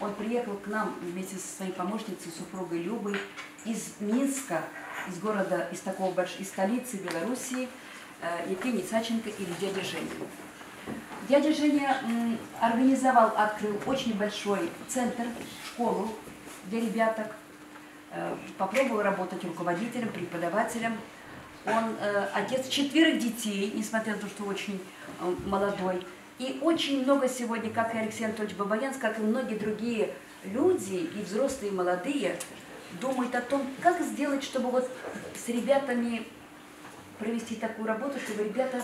Он приехал к нам вместе со своей помощницей, супругой Любой, из Минска, из такого из столицы Белоруссии, Евгений Саченко или дядя Женя. Дядя Женя открыл очень большой центр, школу для ребяток, попробовал работать руководителем, преподавателем. Он отец 4 детей, несмотря на то, что очень молодой. И очень много сегодня, как и Алексей Анатольевич Бабаянц, как и многие другие люди, и взрослые, и молодые, думают о том, как сделать, чтобы вот с ребятами провести такую работу, чтобы ребята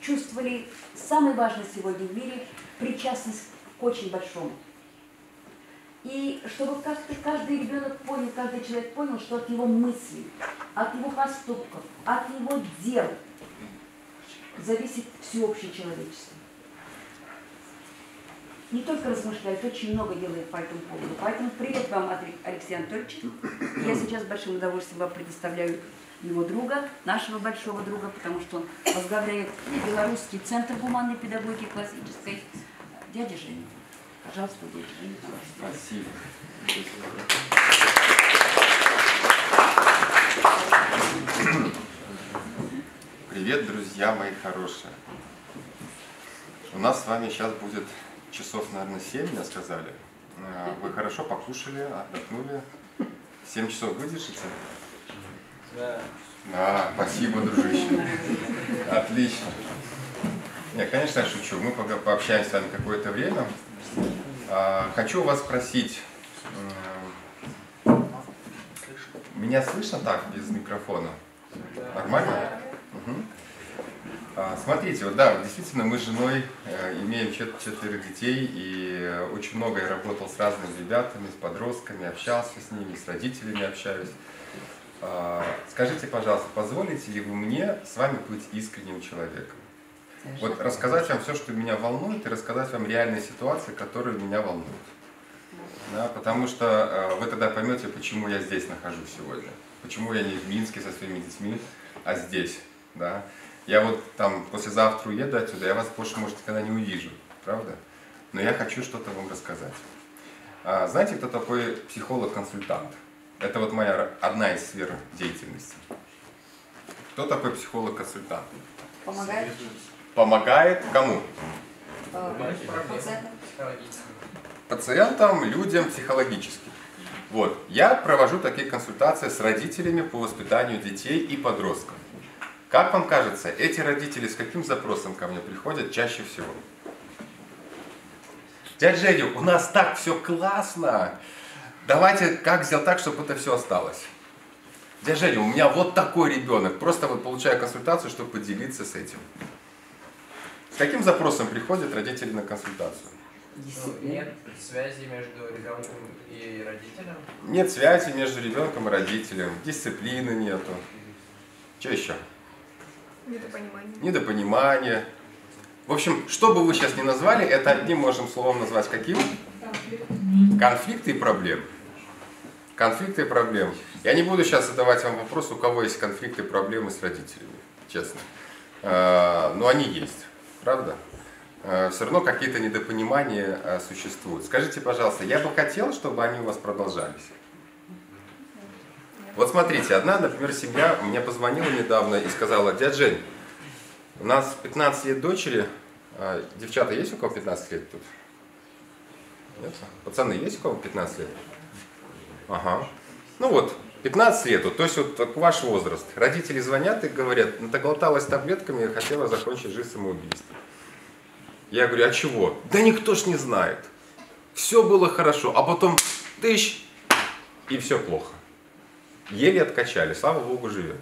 чувствовали самое важное сегодня в мире – причастность к очень большому. И чтобы каждый ребенок понял, каждый человек понял, что от его мыслей, от его поступков, от его дел зависит всеобщее человечество. Не только размышляет, очень много делает по этому поводу. Поэтому привет вам от Алексея Анатольевича. Я сейчас с большим удовольствием вам предоставляю его друга, нашего большого друга, потому что он возглавляет Белорусский центр гуманной педагогики классической. Дядя Женя. Пожалуйста, дядя Женя. Спасибо. Привет, друзья мои хорошие. У нас с вами сейчас будет часов, наверное, 7, мне сказали. Вы хорошо покушали, отдохнули. 7 часов выдержите? Да. Да, спасибо, дружище. Отлично. Нет, конечно, я шучу. Мы пообщаемся с вами какое-то время. Хочу вас спросить. Меня слышно так, без микрофона? Нормально? Угу. Смотрите, вот да, действительно, мы с женой имеем 4 детей, и очень много я работал с разными ребятами, с подростками, общался с ними, с родителями общаюсь. Скажите, пожалуйста, позволите ли вы мне с вами быть искренним человеком? Вот рассказать вам все, что меня волнует, и рассказать вам реальные ситуации, которые меня волнуют. Да, потому что вы тогда поймете, почему я здесь нахожусь сегодня. Почему я не в Минске со своими детьми, а здесь. Да? Я вот там послезавтра уеду отсюда, я вас больше, может, никогда не увижу, правда? Но я хочу что-то вам рассказать. Знаете, кто такой психолог-консультант? Это вот одна из сфер деятельности. Кто такой психолог-консультант? Помогает? Помогает кому? Пациентам. Пациентам, людям психологически. Вот. Я провожу такие консультации с родителями по воспитанию детей и подростков. Как вам кажется, эти родители с каким запросом ко мне приходят чаще всего? Дядя Женя, у нас так все классно. Давайте как сделать так, чтобы это все осталось? Дядя Женя, у меня вот такой ребенок. Просто вот получаю консультацию, чтобы поделиться с этим. С каким запросом приходят родители на консультацию? Нет связи между ребенком и родителем? Нет связи между ребенком и родителем. Дисциплины нету. Что еще? Недопонимание. Недопонимание. В общем, что бы вы сейчас ни назвали, это одним можем словом назвать каким? Конфликты и проблемы. Конфликты и проблемы. Я не буду сейчас задавать вам вопрос, у кого есть конфликты и проблемы с родителями, честно. Но они есть, правда? Все равно какие-то недопонимания существуют. Скажите, пожалуйста, я бы хотел, чтобы они у вас продолжались. Вот смотрите, одна, например, семья мне позвонила недавно и сказала: дядя Жень, у нас 15 лет дочери, девчата, есть у кого 15 лет тут? Нет? Пацаны, есть у кого 15 лет? Ага. Ну вот, 15 лет, то есть вот ваш возраст. Родители звонят и говорят: наглоталась таблетками и хотела закончить жизнь самоубийством. Я говорю: а чего? Да никто ж не знает. Все было хорошо, а потом тыщ, и все плохо. Еле откачали, слава Богу, живет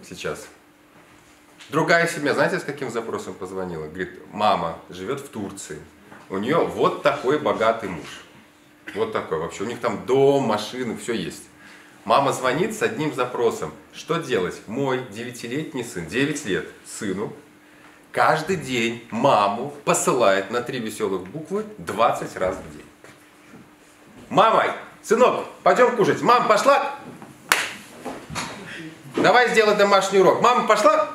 сейчас. Другая семья, знаете, с каким запросом позвонила? Говорит: мама живет в Турции, у нее вот такой богатый муж. Вот такой вообще, у них там дом, машины, все есть. Мама звонит с одним запросом: что делать? Мой 9-летний сын, 9 лет сыну, каждый день маму посылает на 3 веселых буквы 20 раз в день. Мама, сынок, пойдем кушать. Мама, пошла? Давай сделай домашний урок. Мама пошла?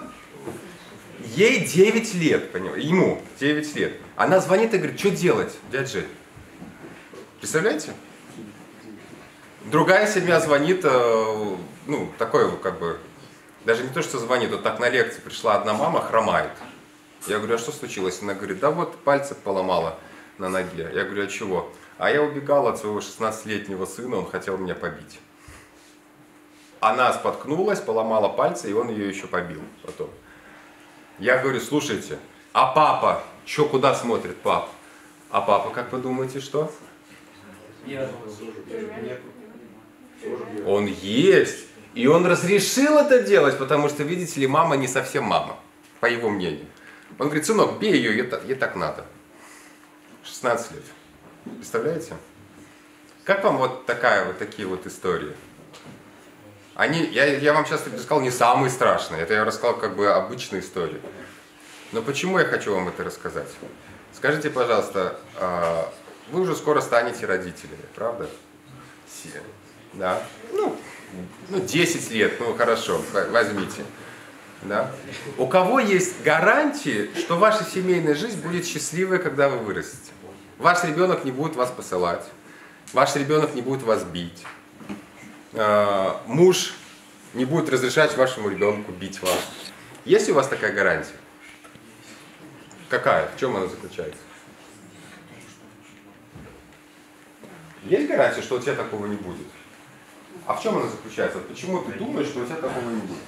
Ей 9 лет, понимаете? Ему 9 лет. Она звонит и говорит: что делать, дядя Жень? Представляете? Другая семья звонит, ну, такой как бы, даже не то, что звонит, вот так на лекции пришла одна мама, хромает. Я говорю, а что случилось? Она говорит, да вот пальцы поломала на ноге. Я говорю, а чего? А я убегала от своего 16-летнего сына, он хотел меня побить. Она споткнулась, поломала пальцы, и он ее еще побил потом. Я говорю, слушайте, а папа, что куда смотрит папа? А папа, как вы думаете, что? Он есть. И он разрешил это делать, потому что, видите ли, мама не совсем мама, по его мнению. Он говорит, сынок, бей ее, ей так надо. 16 лет. Представляете? Как вам вот такие вот истории? Я вам сейчас рассказал не самые страшные, это я рассказал как бы обычные истории. Но почему я хочу вам это рассказать? Скажите, пожалуйста, вы уже скоро станете родителями, правда? Все. Да? Ну, 10 лет, ну хорошо, возьмите. Да? У кого есть гарантии, что ваша семейная жизнь будет счастливой, когда вы вырастете? Ваш ребенок не будет вас посылать, ваш ребенок не будет вас бить, муж не будет разрешать вашему ребенку бить вас. Есть ли у вас такая гарантия? Какая? В чем она заключается? Есть гарантия, что у тебя такого не будет? А в чем она заключается? Почему ты думаешь, что у тебя такого не будет?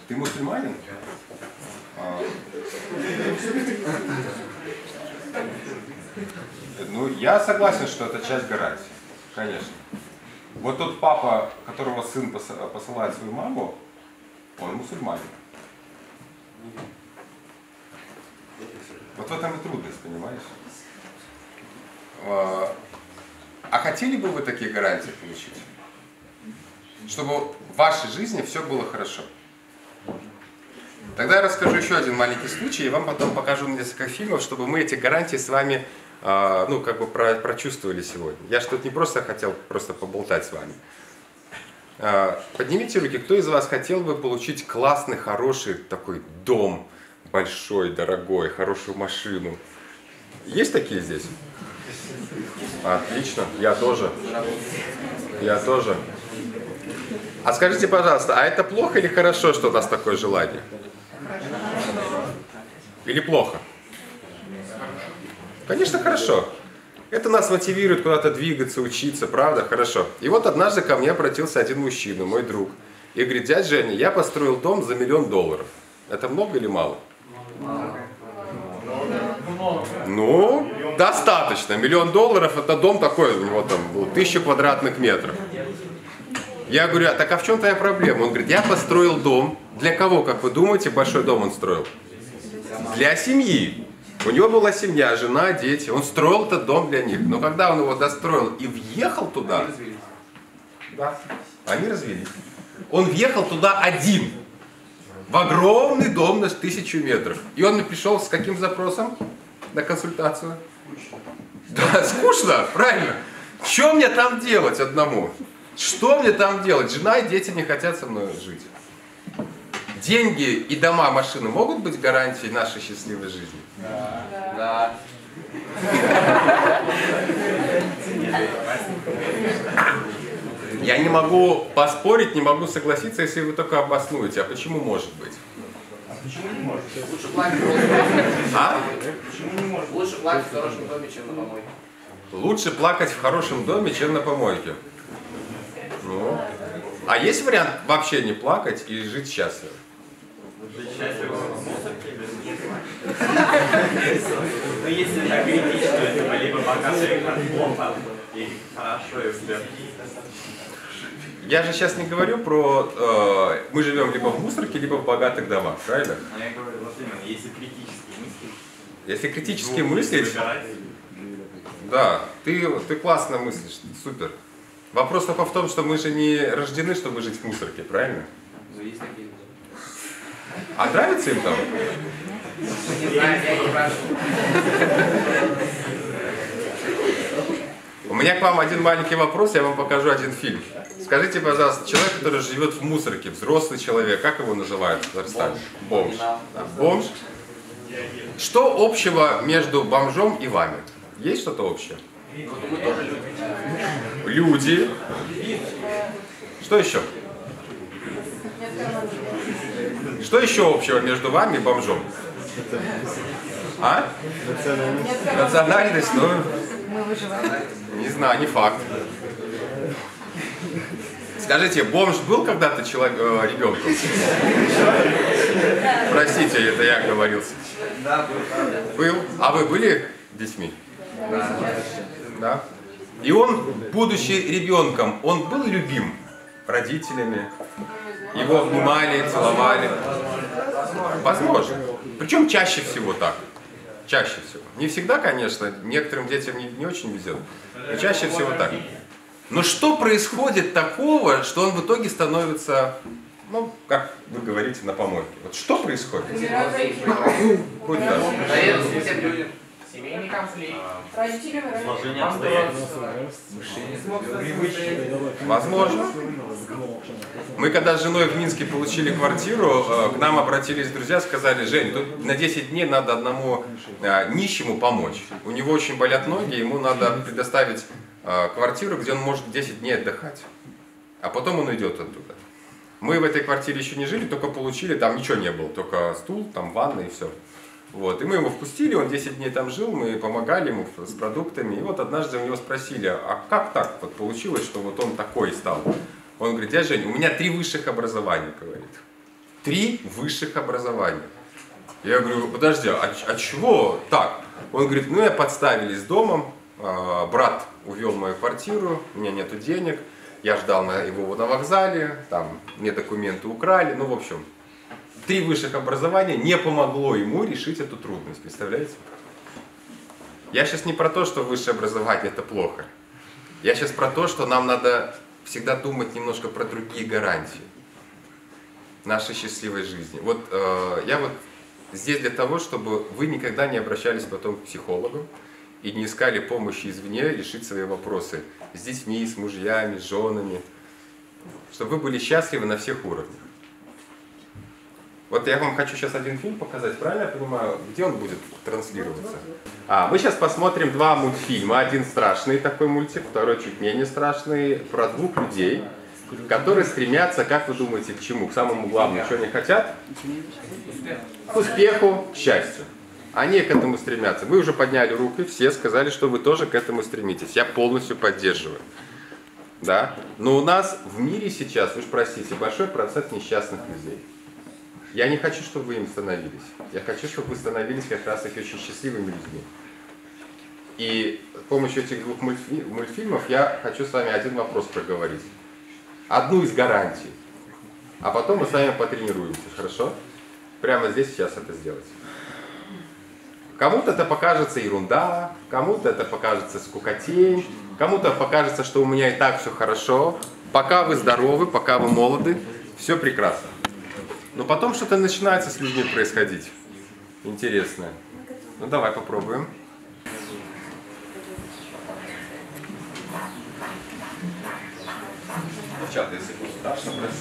Ты мусульманин? Ну, я согласен, что это часть гарантии. Конечно. Вот тот папа, которого сын посылает свою маму, он мусульманин. Вот в этом и трудность, понимаешь? А хотели бы вы такие гарантии получить? Чтобы в вашей жизни все было хорошо. Тогда я расскажу еще один маленький случай, и вам потом покажу несколько фильмов, чтобы мы эти гарантии с вами, ну, как бы прочувствовали сегодня. Я что-то не просто хотел просто поболтать с вами. Поднимите руки, кто из вас хотел бы получить классный, хороший такой дом, большой, дорогой, хорошую машину? Есть такие здесь? Отлично, я тоже. Я тоже. А скажите, пожалуйста, а это плохо или хорошо, что у нас такое желание? Или плохо? Конечно, хорошо. Это нас мотивирует куда-то двигаться, учиться, правда? Хорошо. И вот однажды ко мне обратился один мужчина, мой друг, и говорит, дядя Женя, я построил дом за $1 миллион. Это много или мало? Ну, достаточно. $1 миллион это дом такой, у него там был 1000 квадратных метров. Я говорю, так а в чем твоя проблема? Он говорит, я построил дом. Для кого, как вы думаете, большой дом он строил? Для семьи. У него была семья, жена, дети. Он строил этот дом для них. Но когда он его достроил и въехал туда... Да, они развелись. Он въехал туда один. В огромный дом на 1000 метров. И он мне пришел с каким запросом на консультацию? Да, скучно, правильно. Что мне там делать одному? Что мне там делать? Жена и дети не хотят со мной жить. Деньги и дома, машины могут быть гарантией нашей счастливой жизни? Да. Я не могу поспорить, не могу согласиться, если вы только обоснуете. А почему может быть? Почему не может? Лучше платить. А? Почему не может? Лучше платить в хорошем доме, чем на помойке. Лучше плакать в хорошем доме, чем на помойке. Ну. А есть вариант вообще не плакать и жить счастливо? Но если так критично, либо показывает как плохо и хорошо, если... Я же сейчас не говорю про... мы живем либо в мусорке, либо в богатых домах, правильно? Но я говорю, вот именно, если критически мыслить... Если критически мыслить... Да, ты классно мыслишь, супер. Вопрос только в том, что мы же не рождены, чтобы жить в мусорке, правильно? Ну, есть такие. А нравится им там? Не знаю, я не спрашиваю. У меня к вам один маленький вопрос, я вам покажу один фильм. Скажите, пожалуйста, человек, который живет в мусорке, взрослый человек, как его называют в Татарстане? Бомж. Да, бомж. Что общего между бомжом и вами? Есть что-то общее? Мы тоже люди. Люди. Что еще? Что еще общего между вами и бомжом? А? Национальность, ну, Мы выживаем. не знаю, не факт. Скажите, бомж был когда-то ребенком? Простите, это я оговорился. Да, Был. А вы были детьми? Да. И он, будучи ребенком, он был любим родителями? Его обнимали, целовали? Возможно. Причем чаще всего так. Чаще всего. Не всегда, конечно, некоторым детям не очень везет, но чаще всего так. Но что происходит такого, что он в итоге становится, ну, как вы говорите, на помойке? Вот что происходит? Куда? наверное, всем людям. Семейный конфликт. Сложение обстоятельств. Возможно. Мы когда с женой в Минске получили квартиру, к нам обратились друзья, сказали: Жень, тут на 10 дней надо одному нищему помочь. У него очень болят ноги, ему надо предоставить квартиру, где он может 10 дней отдыхать. А потом он уйдет оттуда. Мы в этой квартире еще не жили, только получили, там ничего не было, только стул, там ванна и все. Вот. И мы его впустили, он 10 дней там жил, мы помогали ему с продуктами. И вот однажды у него спросили: а как так вот получилось, что вот он такой стал? Он говорит: дядя Жень, у меня 3 высших образования, говорит. 3 высших образования. Я говорю: подожди, а чего так? Он говорит: ну я подставились домом, брат увел мою квартиру, у меня нету денег, я ждал его на вокзале, там мне документы украли, ну в общем. 3 высших образования не помогло ему решить эту трудность, представляете? Я сейчас не про то, что высшее образование это плохо. Я сейчас про то, что нам надо всегда думать немножко про другие гарантии нашей счастливой жизни. Вот я вот здесь для того, чтобы вы никогда не обращались потом к психологам и не искали помощи извне решить свои вопросы с детьми, с мужьями, с женами, чтобы вы были счастливы на всех уровнях. Вот я вам хочу сейчас один фильм показать, правильно я понимаю, где он будет транслироваться? Мы сейчас посмотрим 2 мультфильма. Один страшный такой мультик, второй чуть менее страшный, про 2 людей, которые стремятся, как вы думаете, к чему? К самому главному, что они хотят? К успеху, к счастью. Они к этому стремятся. Вы уже подняли руки, все сказали, что вы тоже к этому стремитесь. Я полностью поддерживаю. Да? Но у нас в мире сейчас, вы же простите, большой процент несчастных людей. Я не хочу, чтобы вы им становились. Я хочу, чтобы вы становились как раз таки очень счастливыми людьми. И с помощью этих 2 мультфильмов я хочу с вами один вопрос проговорить. Одну из гарантий. А потом мы с вами потренируемся, хорошо? Прямо здесь сейчас это сделать. Кому-то это покажется ерунда, кому-то это покажется скукотень, кому-то покажется, что у меня и так все хорошо. Пока вы здоровы, пока вы молоды, все прекрасно. Но потом что-то начинается с людьми происходить. Интересное. Ну давай попробуем. Девчата, если дашь набрать.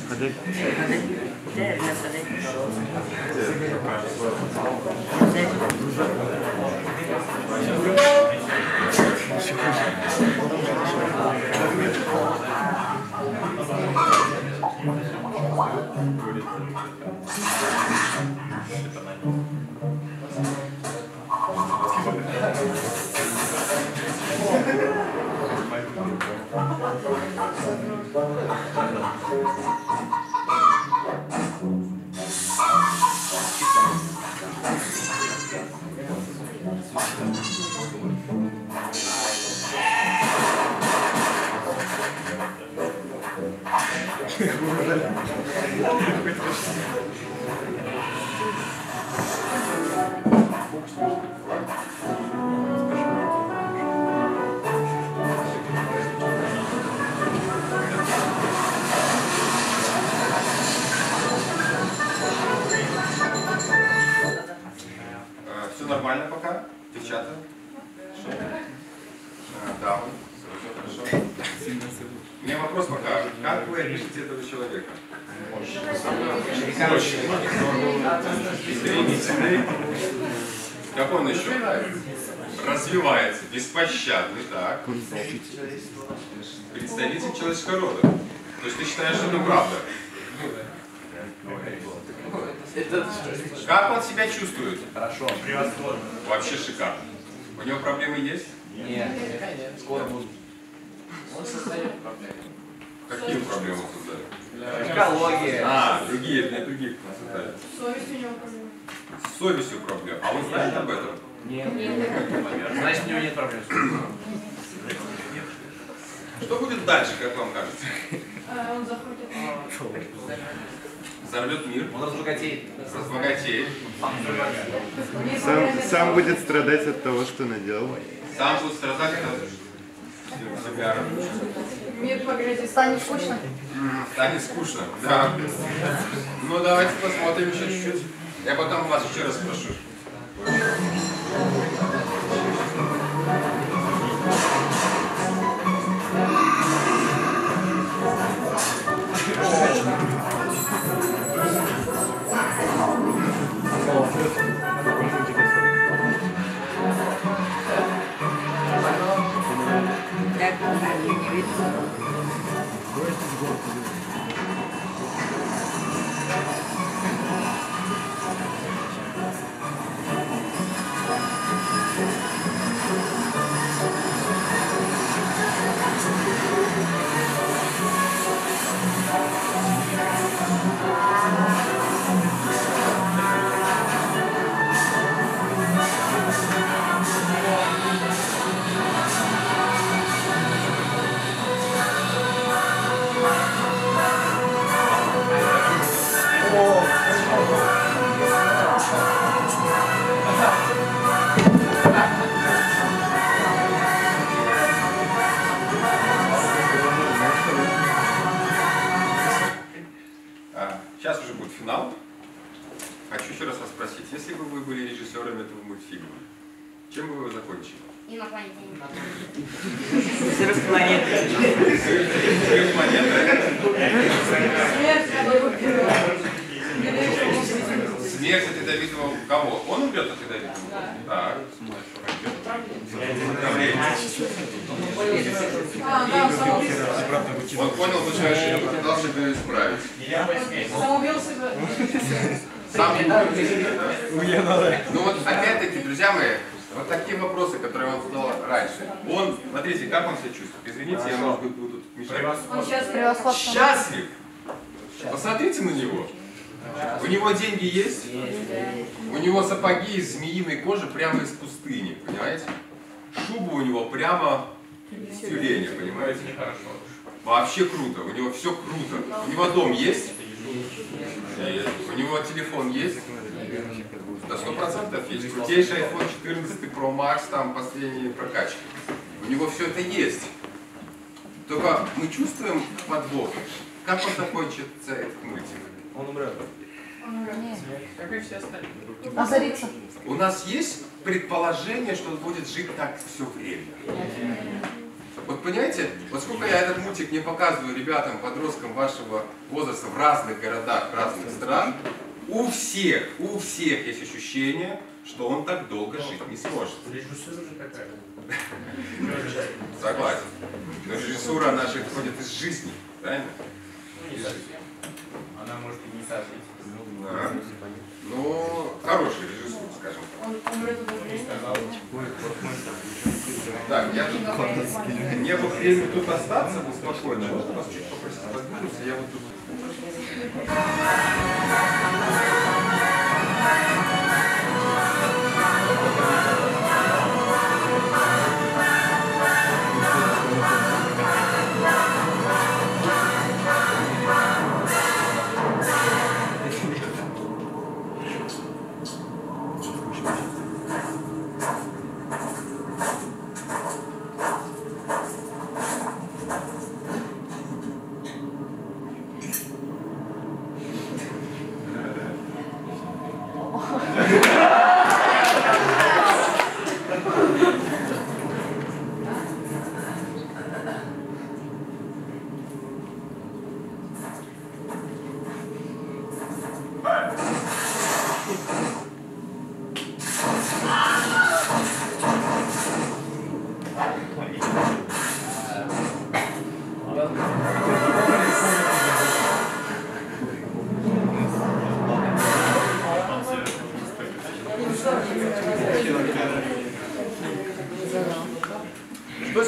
Все нормально пока, девчата? Да, все хорошо. У меня вопрос пока. Как вы опишете этого человека? Стремительный. Как он еще? развивается, беспощадный, так. Представитель человеческого рода. То есть ты считаешь, что это правда? Как он себя чувствует? Хорошо. Превосходно. Вообще шикарно. У него проблемы есть? Нет. Скоро будут. Он создает проблемы. Какие проблемы создали? Экология. А, другие, для других создали. Совесть у него проблема. С совестью проблем. А он знает об этом? Нет. Значит, у него нет проблем. Что будет дальше, как вам кажется? Он захочет. Взорвет мир, Он разбогатеет. разбогатеет, Сам будет страдать от того, что наделал. сам будет страдать от себя. Мир погрязит. Станет скучно. Станет скучно. Да. Ну давайте посмотрим еще чуть-чуть. Я потом вас еще раз спрошу. Сейчас уже будет финал. Хочу еще раз вас спросить, если бы вы были режиссером этого мультфильма, чем бы вы закончили? Инопланетяне. Взрыв планеты. Взрыв планеты? Смерть от ядовитого кого? Он умрет от ядовитого? Так. Он понял, что ошибку, пытался бы исправить. Самоубился. Сам Ну вот опять-таки, друзья мои, вот такие вопросы, которые он задал раньше. Он, смотрите, как он себя чувствует. Извините, я, может быть, буду тут мешать. Он сейчас Превосходство. Счастлив! Посмотрите на него. У него деньги есть? У него сапоги из змеиной кожи прямо из пустыни, понимаете? Шуба у него прямо с тюленя, понимаете? Вообще круто, у него все круто. У него дом есть? Есть. У него телефон есть? Да 100% есть. Крутейший iPhone 14 Pro Max, там последние прокачки. У него все это есть. Только мы чувствуем подвох. Как он закончится этот мультик? Он умрет. Как и все остальные. Озарится. У нас есть предположение, что он будет жить так все время. Вот понимаете, вот сколько я этот мультик не показываю ребятам, подросткам вашего возраста в разных городах, разных стран, у всех есть ощущение, что он так долго жить не сможет. Режиссура же такая. Согласен. Но режиссура наша исходит из жизни, правильно? Не совсем. Она может и не совсем. Да. Ну, хороший режиссур, скажем так. Он умрет от времени. Так, я тут не было времени тут остаться, был спокойно. Можно вас чуть попросить подвинуться, я вот тут.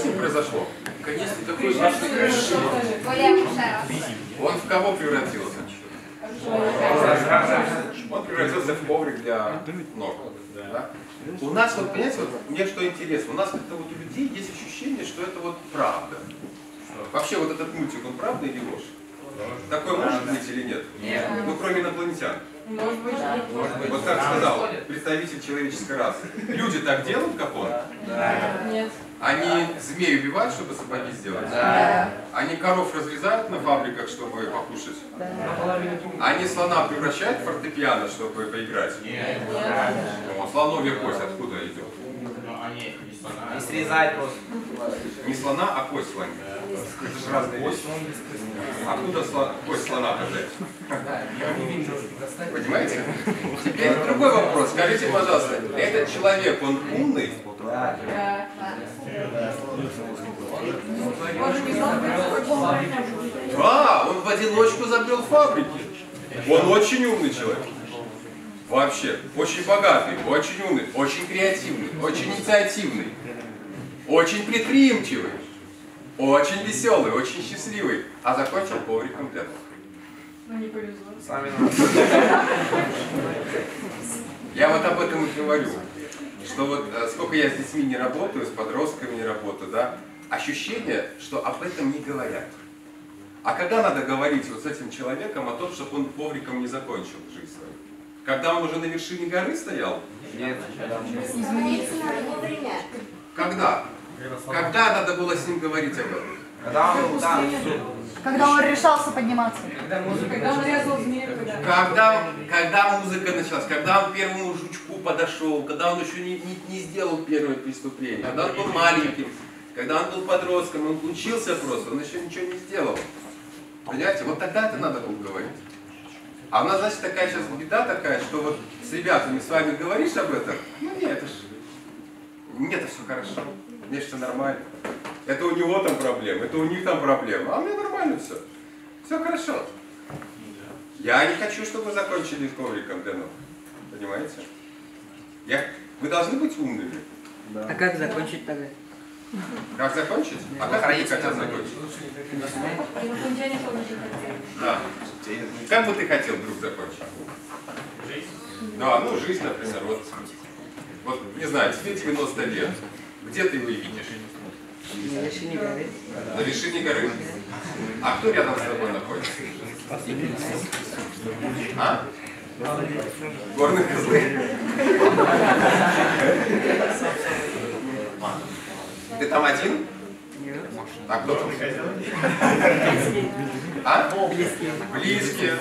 с ним произошло? Наконец-то такой важный. Более Кушера. Он в кого превратился? Он превратился в коврик для ног. Да? У нас, вот, понимаете, вот, мне что интересно, у нас как-то вот у людей есть ощущение, что это вот правда. Вообще вот этот мультик, он правда или ложь? Такое может быть или нет? Нет. Ну, кроме инопланетян. Может быть. Вот как сказал представитель человеческой расы. Люди так делают, как он? Нет. Они змей убивают, чтобы сапоги сделать? Они коров разрезают на фабриках, чтобы покушать? Они слона превращают в фортепиано, чтобы поиграть? Нет. Ну, слоновья кость откуда идет? Не срезает просто. Не слона, а кость слона. Это же разные вещи. Откуда кость слона взять? Понимаете? Теперь другой вопрос. Скажите, пожалуйста, этот человек, он умный? Да. Да, он в одиночку забрел фабрики. Он очень умный человек. Вообще, очень богатый, очень умный, очень креативный, очень инициативный, очень предприимчивый, очень веселый, очень счастливый, а закончил ковриком для ног. Ну не повезло. Сами Я вот об этом и говорю, что вот сколько я с детьми не работаю, с подростками не работаю, да, ощущение, что об этом не говорят. А когда надо говорить вот с этим человеком о том, чтобы он ковриком не закончил жизнь свою? Когда он уже на вершине горы стоял? Нет. Измениться надо вовремя. Когда? Когда надо было с ним говорить об этом? Когда он там, Когда он решался подниматься. Когда он резал змею, когда... Когда музыка началась, когда он к первому жучку подошел, когда он еще не сделал первое преступление, когда он был маленьким, когда он был подростком, он учился просто, он еще ничего не сделал. Понимаете, вот тогда это надо было говорить. А у нас, значит, такая сейчас беда такая, что вот с ребятами с вами говоришь об этом, ну нет, это ж, нет, это все хорошо, мне все нормально. Это у него там проблемы, это у них там проблемы, а у меня нормально все. Все хорошо. Я не хочу, чтобы вы закончили с ковриком для ног. Понимаете? Вы должны быть умными. А как закончить тогда? Как закончить? А как вы хотят закончить? Инопланетяне тоже не хотели. Да. Как бы ты хотел вдруг закончить? Жизнь. Да, ну жизнь, например. Вот не знаю, тебе 90 лет. Где ты его видишь? На вершине горы. На вершине горы. А кто рядом с тобой находится? А? Горные козлы. Ты там один? Нет. А кто там? А? Близкие.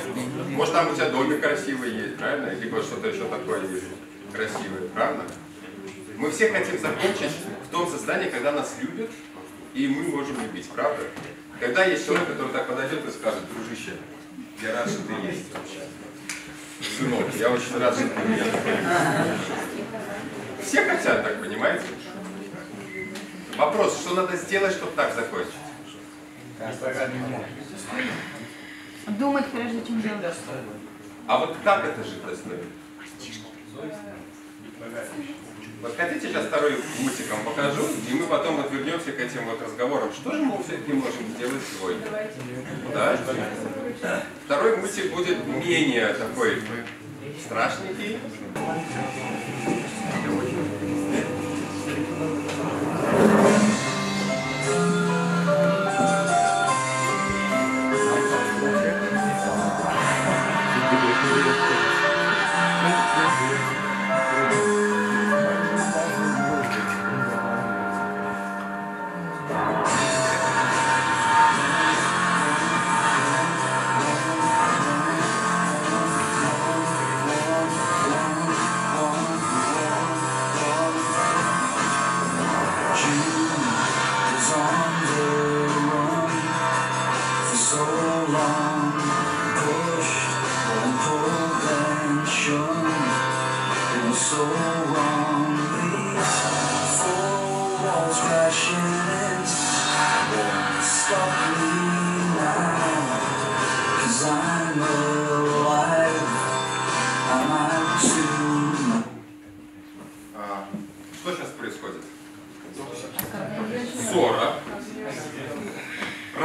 Может, там у тебя домик красивый есть, правильно? Либо что-то еще такое есть красивое, правильно? Мы все хотим закончить в том состоянии, когда нас любят, и мы можем любить, правда? Когда есть человек, который так подойдет и скажет: дружище, я рад, что ты есть. Сынок, я очень рад, что ты есть. Все хотят так, понимаете? Вопрос, что надо сделать, чтобы так закончить? Думать, прежде чем делать. А вот как это жить достойно? Вот хотите, сейчас второй мультик вам покажу, и мы потом вот вернемся к этим вот разговорам. Что же мы все-таки можем сделать сегодня? Да? Второй мультик будет менее такой страшненький.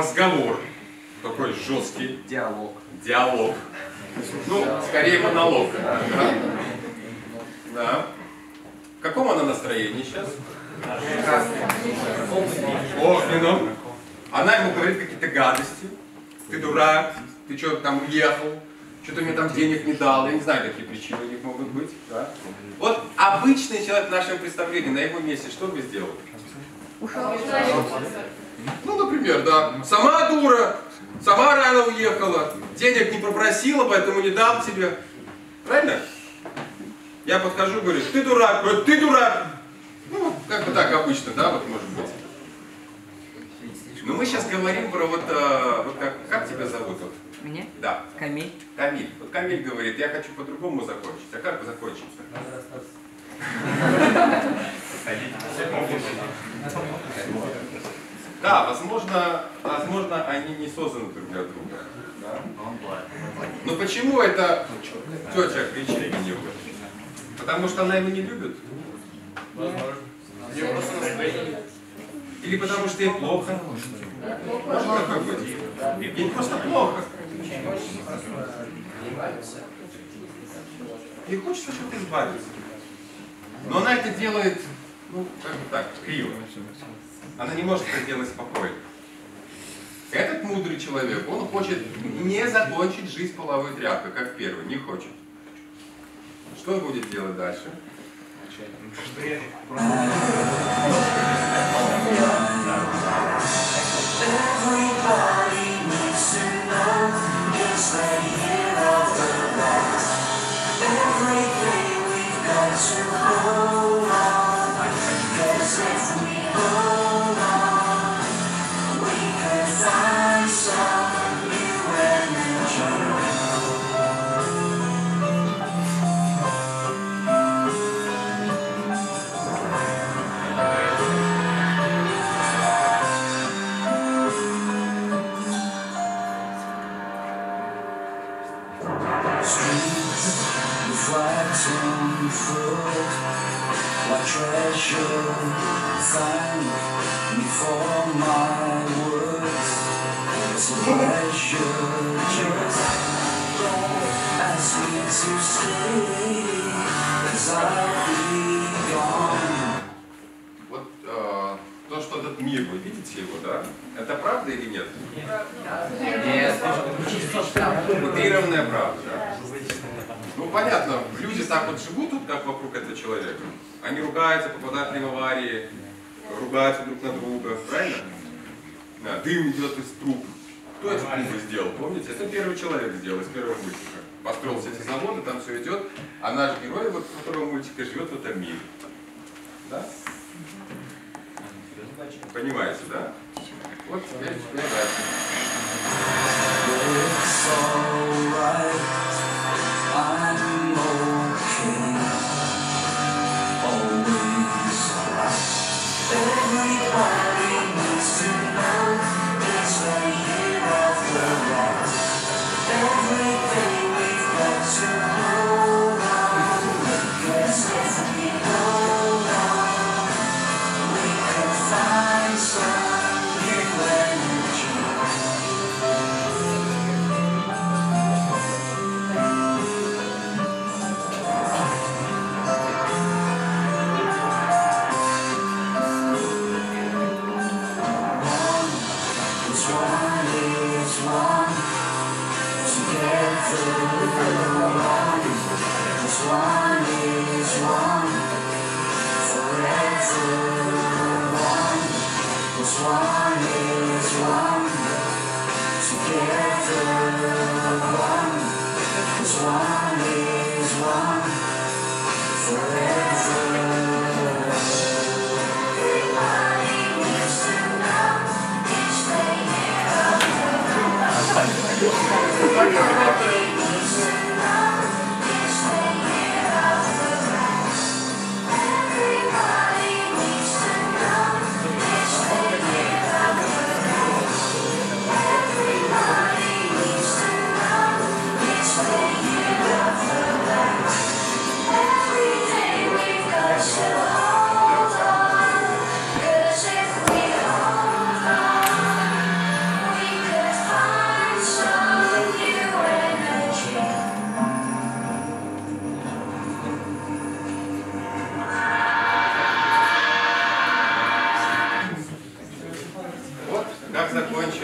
разговор, такой жесткий. Диалог. Диалог. Ну, скорее монолог. Да. В каком она настроении сейчас? Огненном. Она ему говорит какие-то гадости. Ты дурак, ты что там уехал, что-то мне там денег не дал. Я не знаю, какие причины у них могут быть. Да? Вот обычный человек в нашем представлении, на его месте, что бы сделал? Ну, например, да. Сама дура, сама рано уехала, денег не попросила, поэтому не дал тебе. Правильно? Я подхожу, говорю, ты дурак, говорю, ты дурак. Ну, как бы так обычно, да, вот может быть. Но мы сейчас говорим про вот как тебя зовут? Вот? Меня? Да. Камиль. Камиль. Вот Камиль говорит, я хочу по-другому закончить. А как бы закончить? Да, возможно, они не созданы друг для друга. Да? Но почему это тетя кричит на него? Потому что она его не любит? Или потому что ей плохо? Можно такое быть? Ей просто плохо. Ей хочется что-то избавиться. Но она это делает, ну, как бы так, криво. Она не может это делать спокойно. Этот мудрый человек, он хочет не закончить жизнь половой тряпкой, как первый, не хочет. Что он будет делать дальше? Вот то, что этот мир, вы видите его, да? Это правда или нет? Нет. Утрированная правда, да? Ну понятно, люди так вот живут тут, как вокруг этого человека. Они ругаются, попадают в аварии, ругаются друг на друга, правильно? Да, дым идет из труб. Кто эти трубы сделал, помните? Это первый человек сделал из первого мультика. Построил все эти заводы, там все идет, а наш герой, вот, которого мультика, живет в этом мире. Да? Понимаете, да? Вот теперь дальше.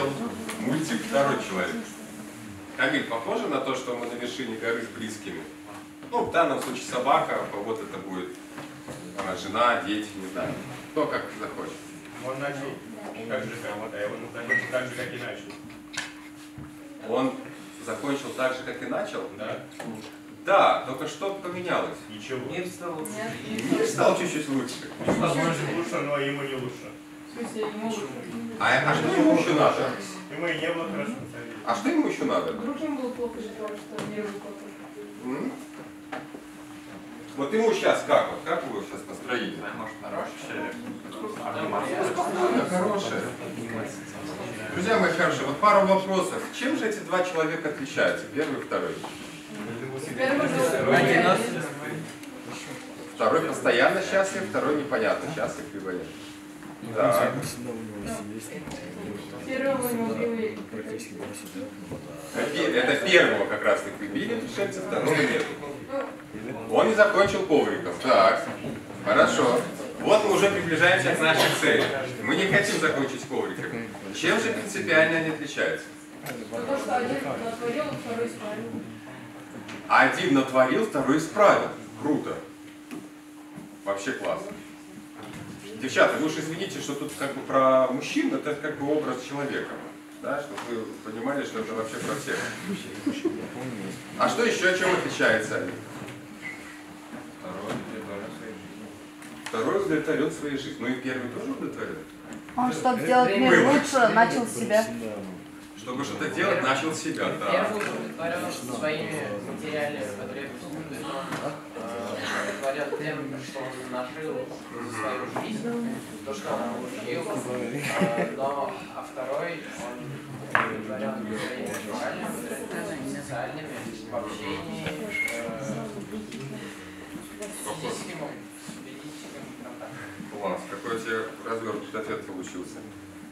закончил мультик «Второй человек». Камиль, похоже на то, что мы на вершине горы с близкими? Ну, в данном случае собака, вот это будет жена, дети, не знаю. Кто как захочет. Он начал так же, как и начал. Он закончил так же, как и начал? Да. Да, только что поменялось. Ничего. Мир стал лучше. Мир стал чуть-чуть лучше. Возможно, лучше, но ему не лучше. В смысле, не могут. А что ему еще надо? Ему и не было хорошо. А что ему еще надо? Вдруг им было плохо из-за того, что мир был плохо. Вот ему сейчас как? Вот как у него сейчас настроение? Может, хороший человек? Да, хорошее. Друзья мои хорошие, вот пару вопросов. Чем же эти два человека отличаются? Первый и второй. Первый Одиночество. Второй постоянно счастлив, второй непонятно, счастлив либо нет. Да. Первого не убили. Это первого как раз таки убили пришельца, второго нет. Он не закончил ковриком. Так, хорошо. Вот мы уже приближаемся к нашей цели. Мы не хотим закончить ковриком. Чем же принципиально они отличаются? Потому что один натворил, второй исправил. Один натворил, второй исправил. Круто. Вообще классно. Девчата, вы уж извините, что тут как бы про мужчин, это как бы образ человека. Да, чтобы вы понимали, что это вообще про всех. А что еще, чем отличается они? Второй удовлетворен своей жизнью. Ну и первый тоже удовлетворен. Он, чтобы сделать мир лучше, начал с себя. Чтобы что-то делать, начал с себя. Да. Первый удовлетворен своими материальными потребностями. Удовлетворен тем, что он нажил за свою жизнь, то, что он получил. А второй, он удовлетворен своими моральными потребностями, социальными, в общении, физическим контактом. Класс, какой у тебя развернутый ответ получился.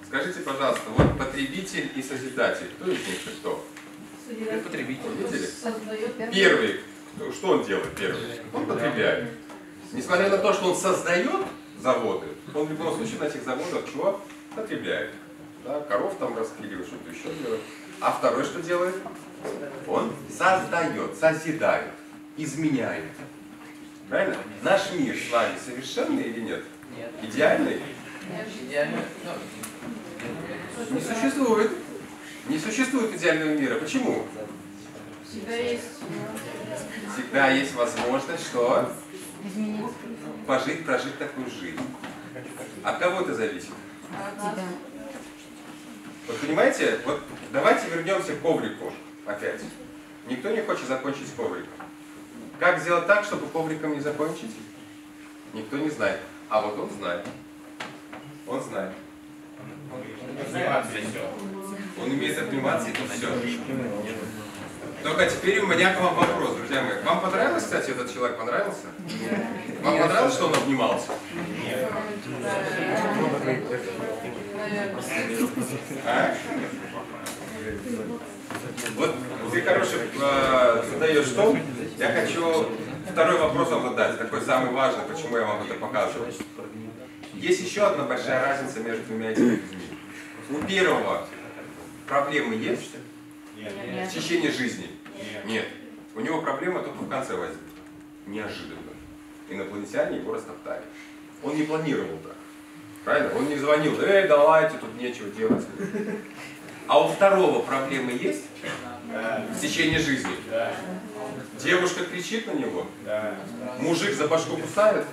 Скажите, пожалуйста, вот потребитель и созидатель, кто из них и кто? Потребитель. Видели? Первый, что он делает первый? Он потребляет. Несмотря на то, что он создает заводы, он в любом случае на этих заводах чего? Потребляет. Да, коров там распиливает, что-то еще делает. А второй что делает? Он создает, созидает, изменяет. Правильно? Наш мир с вами совершенный или нет? Нет. Идеальный? Идеально. Не существует. Не существует идеального мира. Почему? Всегда есть. Всегда есть возможность, что? Изменить. Прожить такую жизнь. От кого это зависит? Вот понимаете, вот давайте вернемся к коврику опять. Никто не хочет закончить коврик. Как сделать так, чтобы ковриком не закончить? Никто не знает. А вот он знает. Он знает. Он умеет обниматься, и это все. Только теперь у меня к вам вопрос, друзья мои. Вам понравилось, кстати, этот человек? Понравился? Вам понравилось, что он обнимался? Нет. А? Вот ты, хороший, задаешь тон. Я хочу второй вопрос вам задать, такой самый важный, почему я вам это показываю. Есть еще одна большая разница между двумя этими людьми. У первого проблемы есть в течение жизни? Нет. У него проблема только в конце возникла. Неожиданно. Инопланетяне его растоптали. Он не планировал так. Правильно? Он не звонил, давайте, тут нечего делать. А у второго проблемы есть в течение жизни? Девушка кричит на него? Мужик за башку кусает?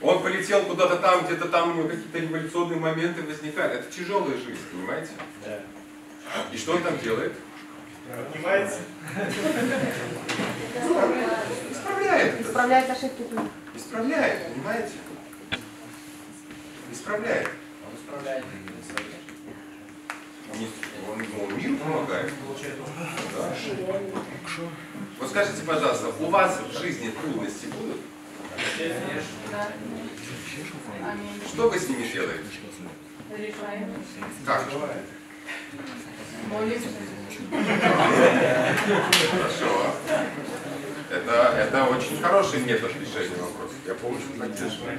Он полетел куда-то там, где-то там у него какие-то революционные моменты возникают. Это тяжелая жизнь, понимаете? И что он там делает? Понимаете? Исправляет. Исправляет ошибки. Исправляет, понимаете? Исправляет. Он исправляет. Он миру помогает. Да. Вот скажите, пожалуйста, у вас в жизни трудности будут? Что вы с ними делаете? Решаем. Как? Молимся. Хорошо. Это очень хороший метод решения вопроса. Я полностью поддерживаю.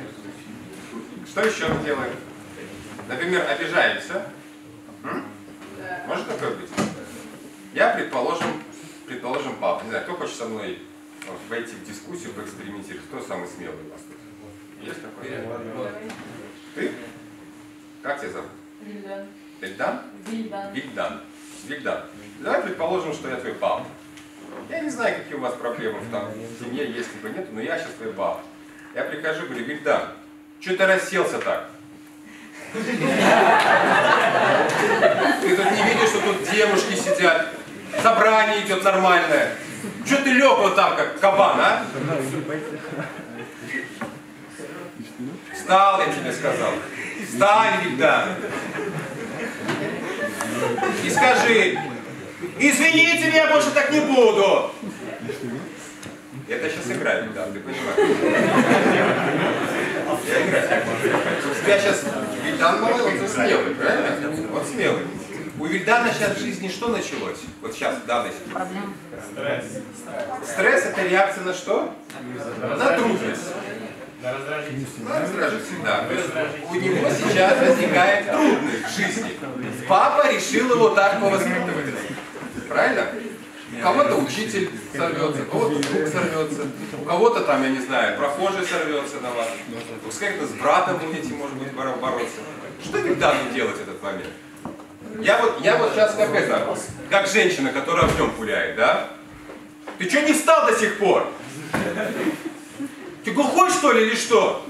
Что еще мы делаем? Например, обижаемся. что такое быть? Я, предположим, папа. Не знаю, кто хочет со мной войти в дискуссию, поэкспериментировать? Кто самый смелый у вас тут? Есть такой? Ты? Как тебя зовут? Вильдан. Эльдан? Вильдан. Вильдан. Вильдан. Давай предположим, что я твой папа. Я не знаю, какие у вас проблемы в семье, есть либо нет, но я сейчас твой папа. Я прихожу, говорю, Вильдан, что ты расселся так? Ты тут не видишь, что тут девушки сидят, собрание идет нормальное. Что ты лег вот так, как кабан, а? Встал, я тебе сказал. Встань, Вильдан. И скажи, извините, я больше так не буду. Это сейчас играю, да, ты понимаешь. Я играю. У тебя сейчас Вильдан малый, он смелый, правильно? Он смелый. У Вильдана сейчас в жизни что началось? Вот сейчас, в данной ситуации. Проблема. Стресс это реакция на что? На трудность. На раздражительность, да. То есть у него сейчас возникает трудность в жизни. Папа решил его так повоспитывать. Правильно? У кого-то учитель сорвется, у кого-то друг сорвется, у кого-то там, я не знаю, прохожий сорвется на вас. Вы с как-то с братом будете, может быть, бороться. Что Вильдану делать в этот момент? Я вот сейчас как это, как женщина, которая в нем гуляет, да? Ты что не встал до сих пор? Ты глухой, что ли, или что?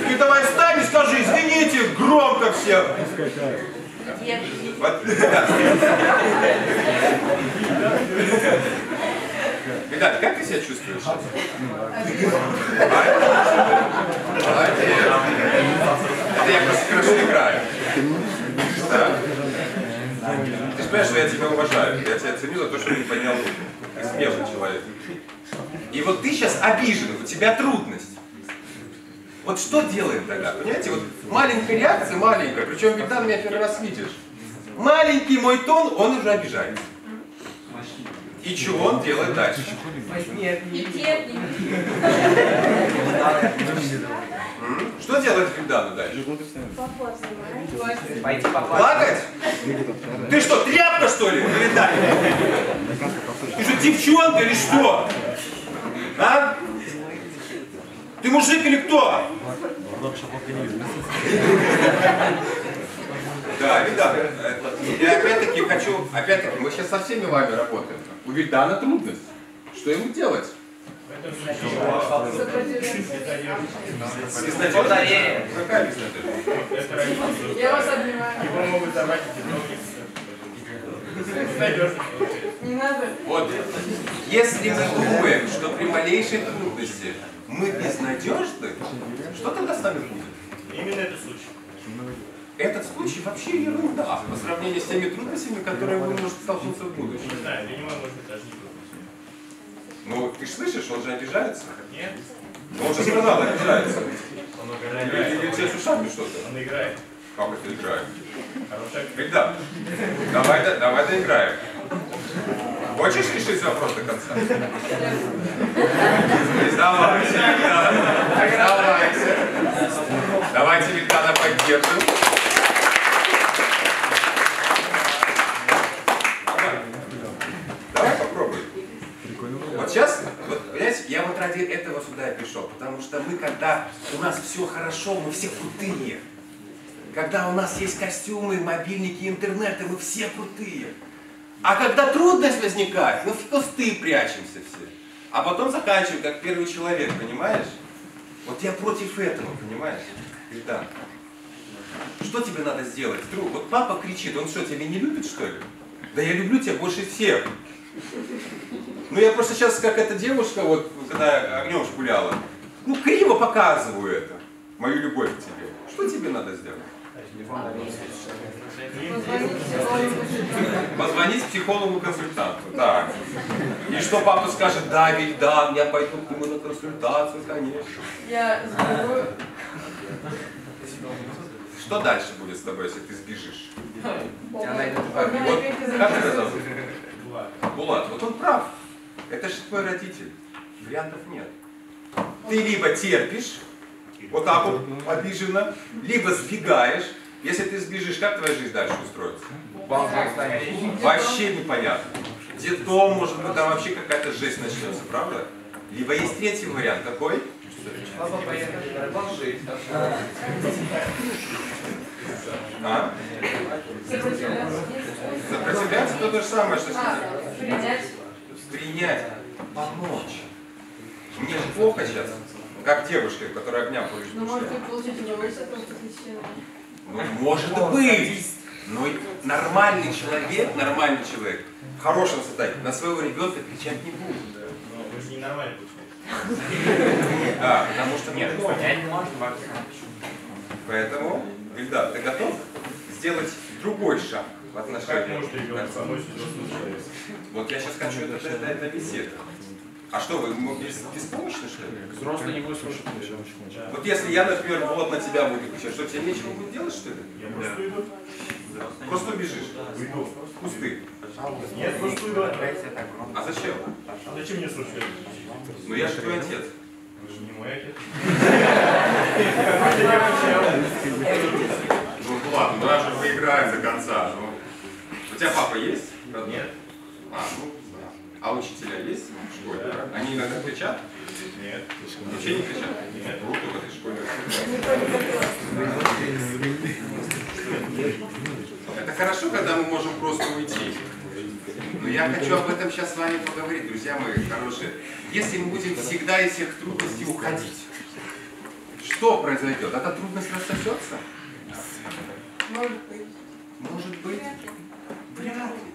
Ты давай встань и скажи, извините, громко все. Вот, да. Итак, как ты себя чувствуешь? Это я просто хорошо играю. Да. Ты же понимаешь, что я тебя уважаю. Я тебя ценю за то, что ты поднял руку. Ты смелый человек. И вот ты сейчас обижен, у тебя трудность. Вот что делаем тогда? Понимаете, вот маленькая реакция, маленькая, причем Вильдан меня первый раз видишь. Маленький мой тон, он уже обижается. И что он делает дальше? Что делает Вильдану дальше? Пойти поплакать. Плакать? Ты что, тряпка что ли? Вильдан? Ты же девчонка или что? А? Ты мужик или кто? Да, Вильдан. Я опять-таки хочу, мы сейчас со всеми вами работаем. У Вильдана трудность. Что ему делать? Безнадежность. Какая безнадежность? Я вас обнимаю. Его могут забрать Не надо. Вот, если мы думаем, что при малейшей трудности мы безнадежны, что тогда с нами будет? Именно этот случай. Этот случай вообще ерунда по сравнению с теми трудностями, которые вы можете столкнуться в будущем. Не знаю, для него может быть даже не трудно. Ну, ты ж слышишь, он же обижается. Нет? Но он же сказал, обижается. Он Или у тебя с ушами что-то? Он играет. Как это играем? Хорошая. Ребята, давай доиграем. Хочешь решить вопрос до конца? Сдавайся. Давайте Вильдана поддержим. Давай попробуем. Вот сейчас, вот, понимаете, я вот ради этого сюда и пришел, потому что мы, когда у нас все хорошо, мы все крутые. Когда у нас есть костюмы, мобильники, интернеты, мы все крутые. А когда трудность возникает, мы в кусты прячемся все. А потом заканчиваем, как первый человек, понимаешь? Вот я против этого, понимаешь? Да. Что тебе надо сделать? Вдруг, вот папа кричит, он что, тебя не любит, что ли? Да я люблю тебя больше всех. Ну я просто сейчас, как эта девушка, вот, когда огнем шпуляла, ну криво показываю это, мою любовь к тебе. Что тебе надо сделать? Позвонить психологу-консультанту. Так. И что папа скажет? Да, Вильдан, я пойду к нему на консультацию, конечно. Я сбегу. Что дальше будет с тобой, если ты сбежишь? Вот, Как как тебя зовут? Булат. Вот он прав. Это же твой родитель. Вариантов нет. Ты либо терпишь Вот так вот, обиженно. Либо сбегаешь. Если ты сбежишь, как твоя жизнь дальше устроится? Вообще непонятно. Детдом, может быть, там вообще какая-то жесть начнется, правда? Либо есть третий вариант. Какой? Папа поехали на рыбалку. А? Сопротивляться то же самое, что Принять. принять, помочь. Мне же плохо сейчас, как девушке, которая огня получит. Ну, может быть, получить удовольствие от того, что ты членом. Ну, может быть. Но нормальный человек в хорошем состоянии на своего ребенка кричать не будет. Но вы же ненормально получаете. Да, потому что нет. Понять можно, Поэтому, Ильдар, ты готов сделать другой шаг в Как отношении? может ребенок помочь взрослому человеку? Вот я сейчас хочу это беседу. А что, вы беспомощны, что ли? Взрослый не будет слушать. Вот если я, например, вот на тебя буду кричать, что тебе нечего будет делать, что ли? Я просто уйду. Просто убежишь. Уйду. В кусты. Нет, просто уйду. А зачем? А зачем мне слушать? Ну я же твой отец. Вы же не мой отец. Ну ладно, мы же поиграем до конца. Ну. У тебя папа есть? Нет. А учителя есть в школе? Они иногда кричат? Нет. Вообще не кричат? Нет. Круто в этой школе. Это хорошо, когда мы можем просто уйти. Но я хочу об этом сейчас с вами поговорить, друзья мои хорошие. Если мы будем всегда из всех трудностей уходить, что произойдет? Эта трудность рассосется? Может быть. Может быть. Вряд ли.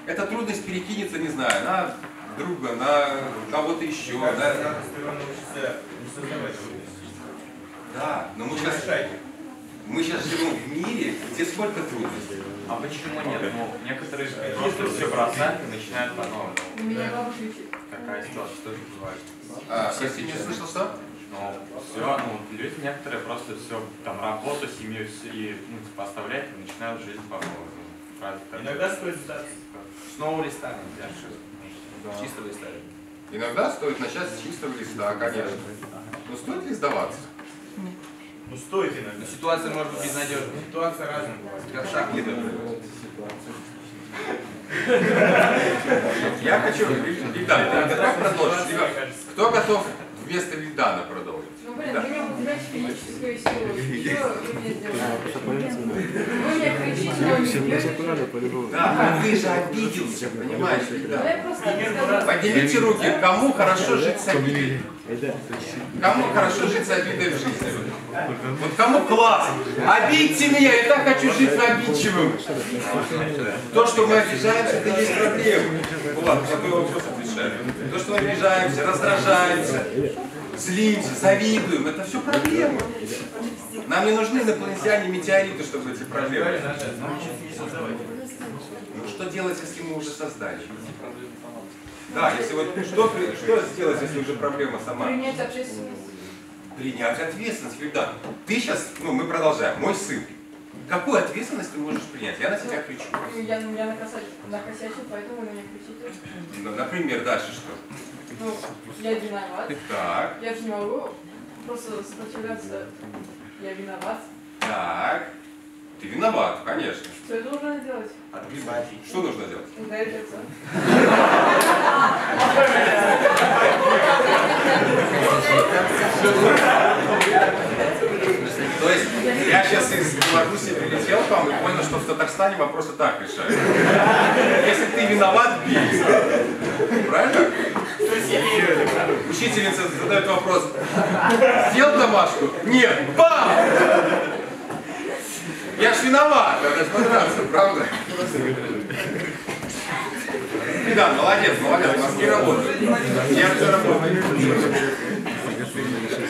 Эта трудность перекинется, не знаю, на друга, на кого-то еще. Надо Да, постоянно научиться не создавать трудности. да, но мы сейчас живем в мире, где сколько трудностей. А почему нет? Ну, некоторые просто все бросают и начинают по новому. У меня бабушка учит. Какая ситуация, что это бывает? Прости, не слышал, что? Ну, все, люди некоторые просто все, там, работу, семью и поставляют и начинают жизнь по новому. Иногда стоит сдаться. Снова листаем. Чистого листа. Иногда стоит начать с чистого листа, конечно. Но стоит ли сдаваться? Ну стоит иногда. Ситуация может быть безнадежной. Ситуация разная бывает. Как шаг. Я хочу, Ильдан, ты готов продолжить? Либо кто готов вместо Ильдана продолжить? Ну, блин, вы мне потеряете физическую силу. Что вы мне сделаете? Вы мне кричите, но не бьете. Да, ты же обиделся, понимаешь, Ну, Ильдан? я просто сказала. Поднимите руки, кому хорошо жить с обидой? Кому хорошо жить с обидой в жизни? Вот кому классно? Обидьте меня, я так хочу жить с обидчивым. То, что мы обижаемся, это и есть проблема. Ну ладно, такой вопрос отвечаем. То, что мы обижаемся, раздражаемся, злимся, завидуем, это все проблемы. Нам не нужны инопланетяне, метеориты, чтобы эти проблемы. Ну что делать, если мы уже создали? Да, если вот что сделать, если уже проблема сама? Принять общественность. Принять ответственность, Ильдан. Ты сейчас, мы продолжаем. Мой сын. Какую ответственность ты можешь принять? Я на тебя кричу. Я накосячил, поэтому вы на меня кричите. Например, дальше что? Ну, я виноват. Так, Я же не могу просто сопротивляться. Я виноват. так. Ты виноват, конечно. Что я должна делать? Отгребать. Что нужно делать? Ударить отца. То есть, я сейчас из Беларуси прилетел к вам и понял, что в Татарстане вопросы так решают. Если ты виноват, бей. Правильно? Учительница задает вопрос. Сделал домашку? Нет. Бам! Я ж виноват, надо смотреться, правда? Да, молодец, молодец, мозги работают. Сердце работает.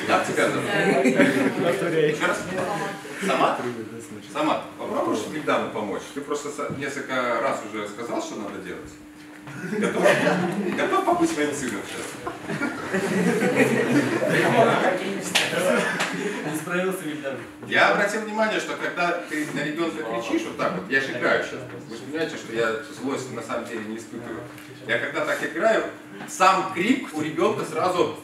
Как тебя зовут? Еще раз? Самат? Самат, попробуешь Ильдану помочь? Ты просто несколько раз уже сказал, что надо делать. Готов? Готов побыть моим сыном сейчас? Не справился, Ильдар. Я обратил внимание, что когда ты на ребенка кричишь, вот так вот, я же играю сейчас, вы же понимаете, что я злость на самом деле не испытываю. Я когда так играю, сам крик у ребенка сразу,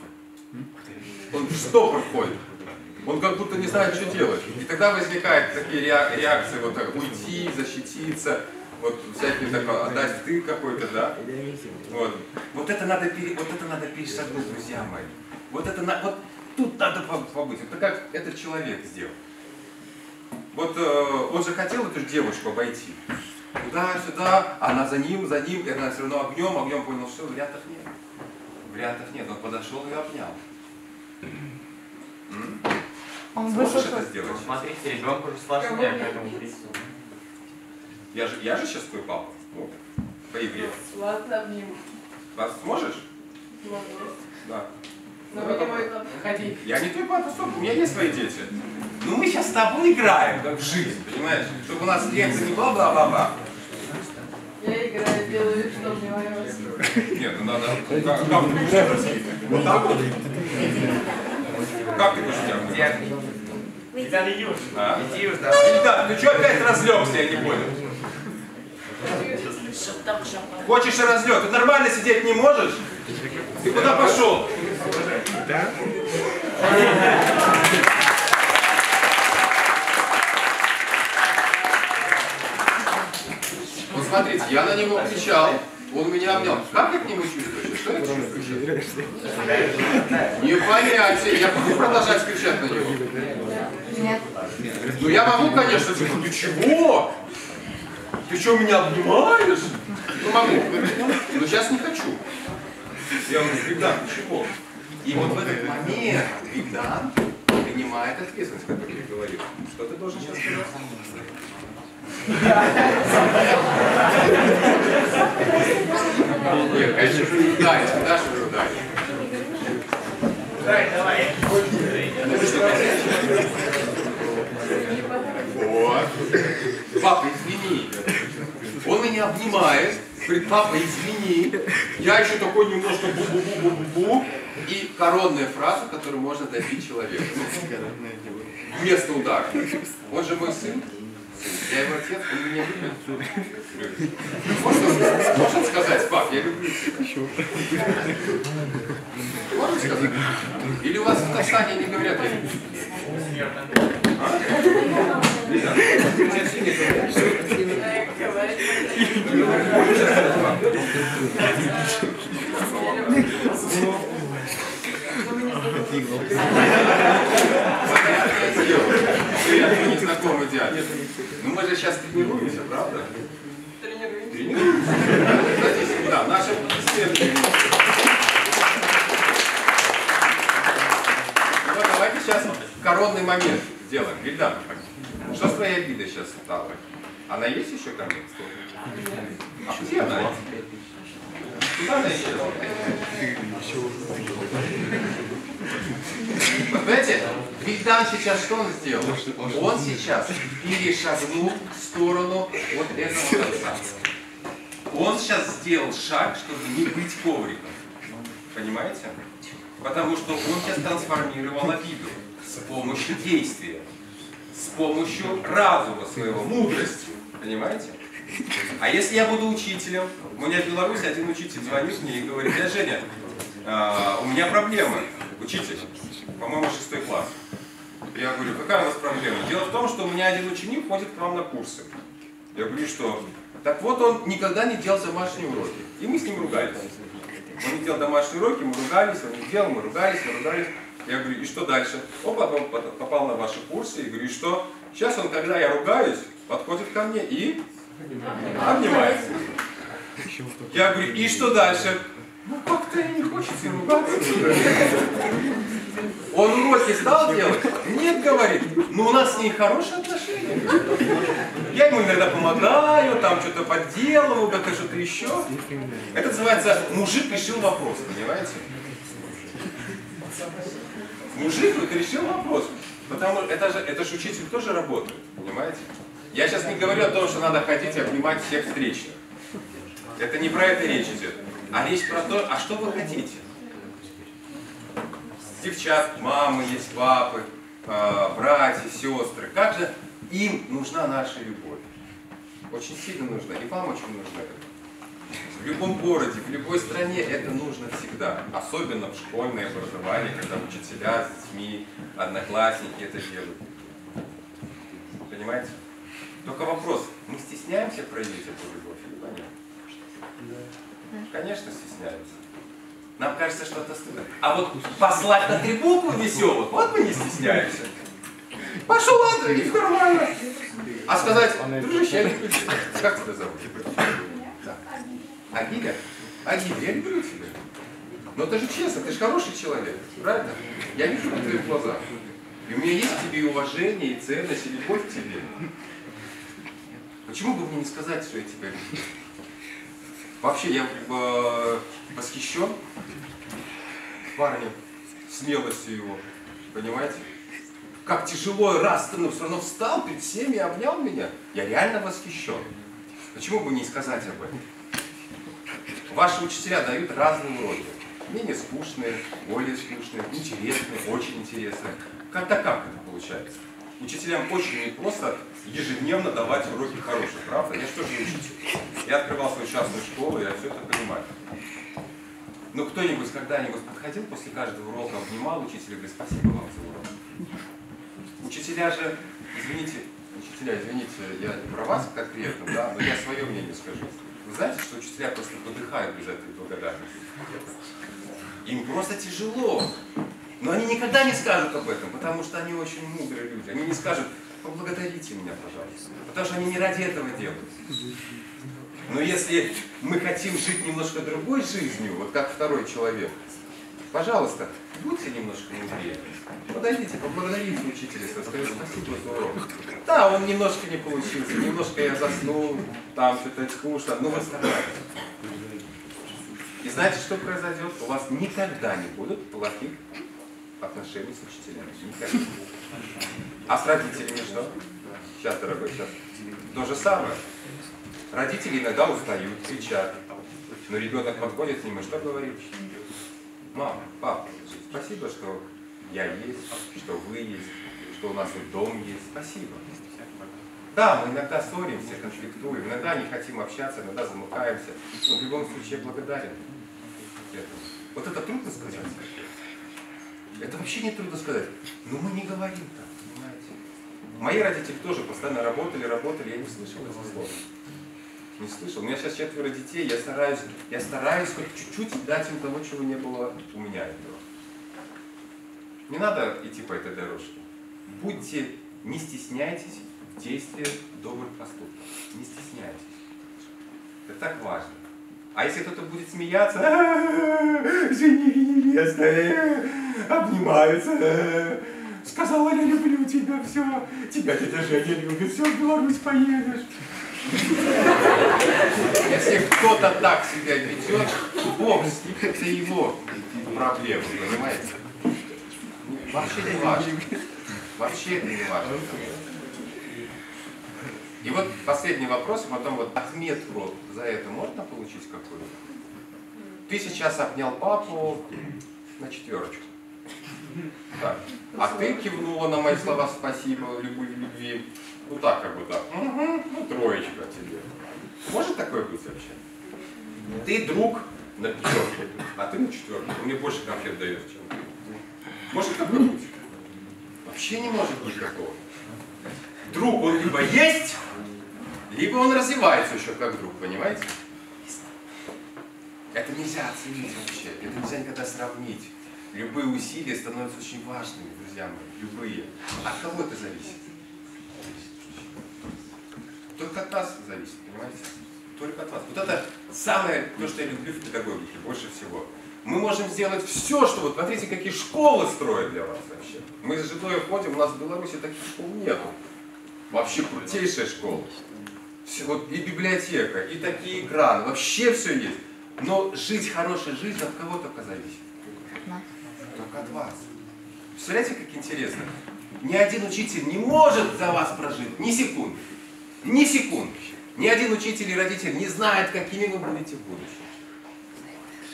он в стопор входит. Он как будто не знает, что делать. И тогда возникают такие реакции, вот так, уйти, защититься, вот всякие такое, отдать в тыл какой-то, да? Вот это надо перешагнуть, друзья мои. Вот тут надо побыть. Это как этот человек сделал. Вот он же хотел эту девушку обойти. Туда-сюда, она за ним, и она все равно огнем понял, что вариантов нет. Вариантов нет, он подошел и обнял. Он Сможешь высушил. это сделать? Смотрите, ребенку же сложнее к этому прийти. Я же сейчас твой папа, ну, по игре. Ладно, обниму. Вас сможешь? Могу. Да. Но вы не мой папа. Ходи. Я не твой папа, стоп, у меня есть свои дети. Ну мы сейчас с тобой играем, как в жизнь, понимаешь? Чтобы у нас лекция не бла-бла-бла-бла. Я играю, делаю вид, что обнимаю вас. Нет, ну надо. Как ты будешь делать? Вот так вот? Как ты будешь делать? Ильдар, иди уже. А? Иди уже, давай. Ильдар, ты что опять разлегся, я не понял. Хочешь и разлег? Ты нормально сидеть не можешь? Ты куда пошел? Да? Вот смотрите, я на него кричал, он меня обнял. Как я к нему чувствую? Что я чувствую? Не понятие. Я буду продолжать кричать на него? Нет. Ну я могу, конечно, сказать, ты чего? Ты что, меня обнимаешь? Ну могу. Но сейчас не хочу. Я говорю, Бигдан, ты чего? И вот в этот момент Бигдан принимает ответственность, как я говорил. Что ты должен сейчас сказать? Нет, конечно же не ударить, куда же вы ударить? Давай. Вот. Папа, извини. Он меня обнимает, говорит, папа, извини. Я еще такой немножко бу-бу-бу-бу-бу-бу. И коронная фраза, которую можно добить человека. Вместо удара. Он же мой сын. Я его отец, он меня любит. Можно сказать, пап, я люблю тебя? Можно сказать? Или у вас в Казахстане не говорят, я люблю тебя? А? Лиза, у тебя все не Я незнакомый дядя. Ну мы же сейчас тренируемся, правда? Тренируемся. Кстати, да, наши аплодисменты. Ну вот давайте сейчас коронный момент сделаем. Бильдан, что с твоей обидой сейчас стало? Она есть еще ко мне? А где она? Куда она исчезла? Вот знаете, Бигдан сейчас что он сделал? Он сейчас перешагнул в сторону вот этого конца. Он сейчас сделал шаг, чтобы не быть ковриком. Понимаете? Потому что он сейчас трансформировал обиду с помощью действия, с помощью разума своего, мудрости. Понимаете? А если я буду учителем, у меня в Беларуси один учитель звонит мне и говорит, я Женя, у меня проблема, учитель, по-моему, 6 класс. Я говорю, какая у вас проблема? Дело в том, что у меня один ученик ходит к вам на курсы. Я говорю, что? Так вот, он никогда не делал домашние уроки. И мы с ним ругались. Он не делал домашние уроки, мы ругались, он не делал, мы ругались. Я говорю, и что дальше? Он попал на ваши курсы, и говорю, и что? Сейчас он, когда я ругаюсь, подходит ко мне и обнимает. Я говорю, и что дальше? Ну как-то не хочется ругаться. Он уроки стал делать? Нет, говорит. Ну у нас с ней хорошие отношения. Я ему иногда помогаю, там что-то подделываю, как-то что-то еще. Это называется мужик решил вопрос, понимаете? Мужик вот решил вопрос. Потому что это же учитель тоже работает, понимаете? Я сейчас не говорю о том, что надо ходить и обнимать всех встречных. Это не про это речь идет. А речь про то, а что вы хотите? Девчат, мамы есть, папы, братья, сестры. Как же им нужна наша любовь? Очень сильно нужна. И вам очень нужна. В любом городе, в любой стране это нужно всегда. Особенно в школьное образование, когда учителя с детьми, одноклассники это делают. Понимаете? Только вопрос, мы стесняемся проявить эту любовь или нет? Конечно, стесняемся. Нам кажется, что это стыдно. А вот послать на 3 буквы веселых, вот мы не стесняемся. Пошел Андрей, нормально. А сказать, дружище, я люблю тебя. Как тебя зовут? Агиля? Агиля, я люблю тебя. Но ты же честно, ты же хороший человек, правильно? Я вижу в твоих глазах. И у меня есть к тебе и уважение, и ценность, и любовь к тебе. Почему бы мне не сказать, что я тебя люблю? Вообще, я восхищен парнем, смелостью его, понимаете? Как тяжело, раз ты все равно встал перед всеми и обнял меня. Я реально восхищен. Почему бы не сказать об этом? Ваши учителя дают разные уроки. Менее скучные, более скучные, интересные, очень интересные. Как это получается? Учителям очень непросто ежедневно давать уроки хорошие, правда? Я что же учитель? Я открывал свою частную школу, я все это понимаю. Но кто-нибудь когда-нибудь подходил после каждого урока, обнимал учителя и говорит, спасибо вам за урок. Учителя же, извините, я не про вас конкретно, да, но я свое мнение скажу. Вы знаете, что учителя просто подыхают без этой благодарности? Им просто тяжело. Но они никогда не скажут об этом, потому что они очень мудрые люди. Они не скажут, поблагодарите меня, пожалуйста. Потому что они не ради этого делают. Но если мы хотим жить немножко другой жизнью, вот как второй человек, пожалуйста, будьте немножко мудрее. Подойдите, поблагодарите учителя, скажите спасибо за урок. Да, он немножко не получился, немножко я заснул, там что-то скучно, но вы стараетесь. И знаете, что произойдет? У вас никогда не будут плохих отношений с учителями. Никогда. А с родителями что? Сейчас, дорогой, сейчас. То же самое. Родители иногда устают, кричат. Но ребенок подходит к ним и что говорит? Мама, папа, спасибо, что я есть, что вы есть, что у нас тут дом есть. Спасибо. Да, мы иногда ссоримся, конфликтуем, иногда не хотим общаться, иногда замыкаемся. Но в любом случае я благодарен этому. Вот это трудно сказать. Это вообще не трудно сказать. Но мы не говорим так, понимаете. Мои родители тоже постоянно работали, я не слышал этого слова. Не слышал. У меня сейчас 4 детей, я стараюсь хоть чуть-чуть дать им того, чего не было у меня этого. Не надо идти по этой дорожке. Будьте, не стесняйтесь в действии добрых поступков. Не стесняйтесь. Это так важно. А если кто-то будет смеяться, жених и невеста, обнимаются, сказала, я люблю тебя, все, тебя тетя Женя любит, все, в Беларусь поедешь. Если кто-то так себя ведет, Бог с ним, это его проблема, понимаете? Вообще не важно. Вообще это не важно. И вот последний вопрос, потом вот отметку за это можно получить какую-то? Ты сейчас обнял папу на 4. Так. А ты кивнула на мои слова спасибо, любви. Ну так, как бы так. Угу, ну 3 тебе. Может такое быть вообще? Ты друг на 5, а ты на 4. Ты мне больше конфет даешь, чем ты. Может такое быть? Вообще не может быть такого. Друг, он либо есть, либо он развивается еще как друг, понимаете? Это нельзя оценить вообще, это нельзя никогда сравнить. Любые усилия становятся очень важными, друзья мои, любые. От кого это зависит? Только от нас зависит, понимаете? Только от вас. Вот это самое, то, что я люблю в педагогике больше всего. Мы можем сделать все, что вот смотрите, какие школы строят для вас вообще. Мы с женой ходим, у нас в Беларуси таких школ нету. Вообще крутейшая школа. Все, вот и библиотека, и такие экраны, вообще все есть. Но жить хорошей жизнью от кого только зависит? Только от вас. Представляете, как интересно? Ни один учитель не может за вас прожить ни секунды. Ни секунды. Ни один учитель и родитель не знает, какими вы будете в будущем.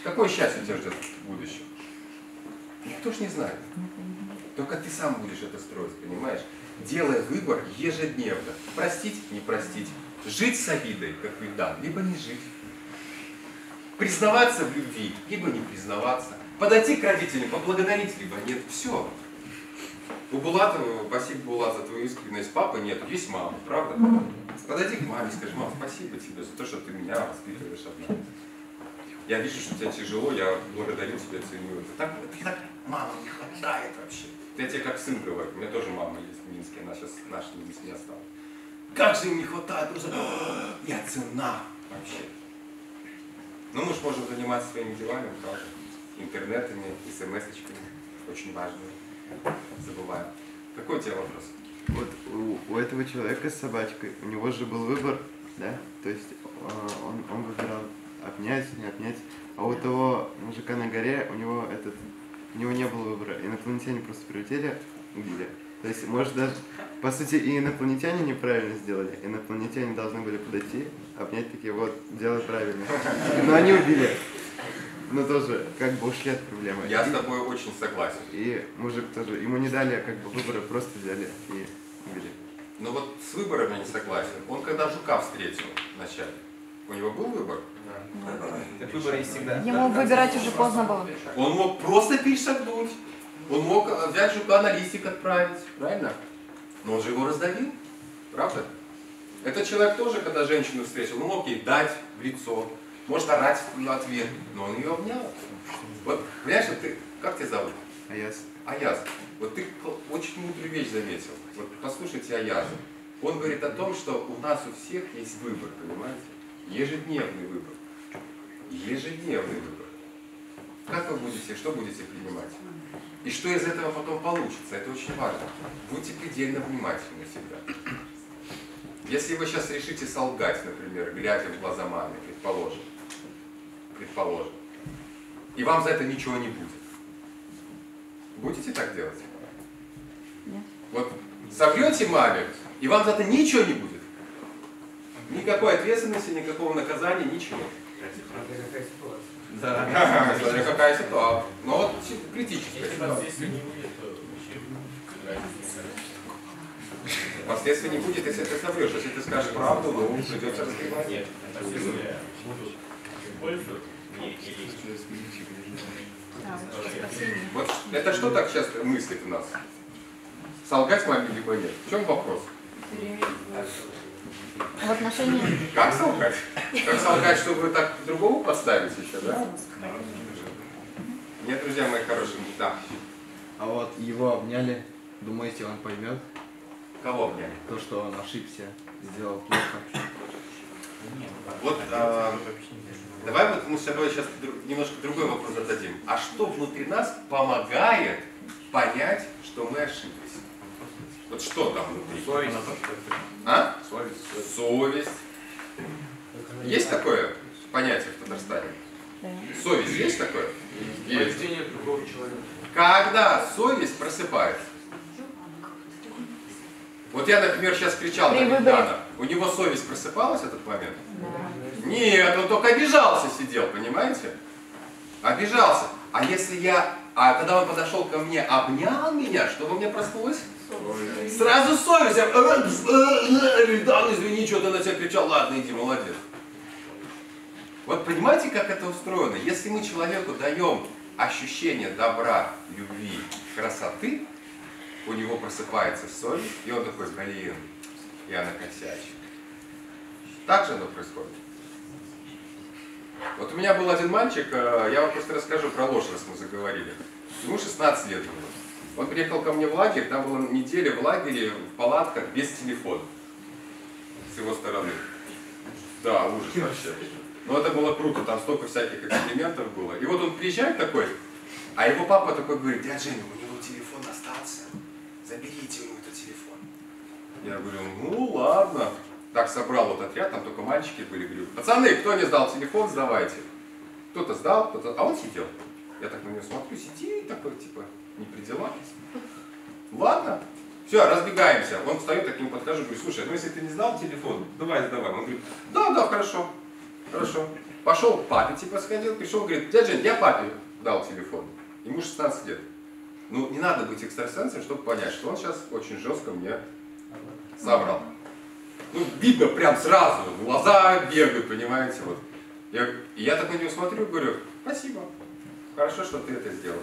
Какое счастье тебя ждет в будущем? Никто ж не знает. Только ты сам будешь это строить, понимаешь? Делая выбор ежедневно. Простить, не простить. Жить с обидой, как Вильдан, либо не жить. признаваться в любви, либо не признаваться. Подойти к родителям, поблагодарить, либо нет. Все. У Булатова, спасибо, Булат, за твою искренность. Папы нет, есть мама, правда? Подойди к маме, скажи: мам, спасибо тебе за то, что ты меня воспитываешь одна. Я вижу, что тебе тяжело, я благодарю тебя, ценю это. Так, мама не хватает вообще. Я тебе как сын говорю, у меня тоже мама есть в Минске, она сейчас наша не осталась. Как же им не хватает, просто я цена вообще. Ну, мы же можем заниматься своими делами, правда? Интернетами, смс-очками, очень важными. Забываем. Какой у тебя вопрос? Вот у этого человека с собачкой, у него же был выбор, да? То есть он выбирал обнять, не обнять. А у того мужика на горе, у него не было выбора. Инопланетяне просто прилетели, убили. То есть, может, даже, по сути, и инопланетяне неправильно сделали. Инопланетяне должны были подойти, обнять, такие: вот, делай правильно. Но они убили. Но тоже как бы ушли от проблемы. Я с тобой очень согласен. И мужик тоже, ему не дали как бы выбора, просто взяли и убили. Но вот с выбором я не согласен. Он когда жука встретил вначале, у него был выбор? Так выбор есть всегда. Ему выбирать уже поздно было. Он мог просто перешагнуть. Он мог взять жука на листик отправить, правильно? Но он же его раздавил, правда? Этот человек тоже, когда женщину встретил, он мог ей дать в лицо, может орать в ответ, но он ее обнял. Вот, понимаешь, ты, как тебя зовут? Аяз. Аяз. Вот ты очень мудрую вещь заметил. Вот послушайте Аяза. Он говорит о том, что у нас у всех есть выбор, понимаете? Ежедневный выбор. Ежедневный выбор. Как вы будете, что будете принимать? И что из этого потом получится, это очень важно. Будьте предельно внимательны всегда. Если вы сейчас решите солгать, например, глядя в глаза маме, предположим, и вам за это ничего не будет, будете так делать? Нет. Вот соврете маме, и вам за это ничего не будет. Никакой ответственности, никакого наказания, ничего. Да, смотря какая ситуация. Но вот критическая ситуация. Последствий не будет, если ты соврешь. Если ты скажешь правду, ну, придется разбивать. Нет, вот это что так часто мыслит у нас? Солгать маме либо нет? В чем вопрос? В отношениях. Как солгать? Как солгать, чтобы так другому подставить еще, да? Нет, друзья мои хорошие, да. А вот его обняли, думаете, он поймет? Кого обняли? То, что он ошибся, сделал плохо. Вот давай вот мы с тобой сейчас немножко другой вопрос зададим. А что внутри нас помогает понять, что мы ошиблись? Вот что там внутри? Совесть. А? Совесть. Совесть. Есть такое понятие в Татарстане? Да. Совесть есть такое? Есть. Поведение другого человека. Когда совесть просыпается? Вот я, например, сейчас кричал на Богдана. У него совесть просыпалась в этот момент? Да. Нет, он только обижался сидел, понимаете? Обижался. А если я... А когда он подошел ко мне, обнял меня, что во мне проснулось? Сразу совесть. Я... Да, извини, что ты на тебя кричал. Ладно, иди, молодец. Вот понимаете, как это устроено? Если мы человеку даем ощущение добра, любви, красоты, у него просыпается совесть, и он такой: блин, я накосячил. Так же оно происходит. Вот у меня был один мальчик, я вам просто расскажу про ложь, раз мы заговорили. Ему 16 лет было. Он приехал ко мне в лагерь, там была неделя в лагере, в палатках, без телефона. С его стороны. Да, ужас вообще. Но это было круто, там столько всяких экспериментов было. И вот он приезжает такой, а его папа такой говорит: дядя Женя, у него телефон остался, заберите ему этот телефон. Я говорю: ну ладно. Так собрал вот отряд, там только мальчики были. Говорю: пацаны, кто не сдал телефон, сдавайте. Кто-то сдал, кто-то... А он сидел. Я так на него смотрю, сидит такой, типа, не при делах. Ладно. Все, разбегаемся. Он встает, так к нему подхожу, говорю: слушай, ну если ты не сдал телефон, давай сдавай. Он говорит: да, хорошо. Хорошо. Пошел к папе, типа, сходил, пришел, говорит: дядя Жень, я папе дал телефон. Ему 16 лет. Ну, не надо быть экстрасенсом, чтобы понять, что он сейчас очень жестко мне соврал. Ну, видно прям сразу, глаза бегают, понимаете, вот. Я так на него смотрю и говорю: спасибо, хорошо, что ты это сделал.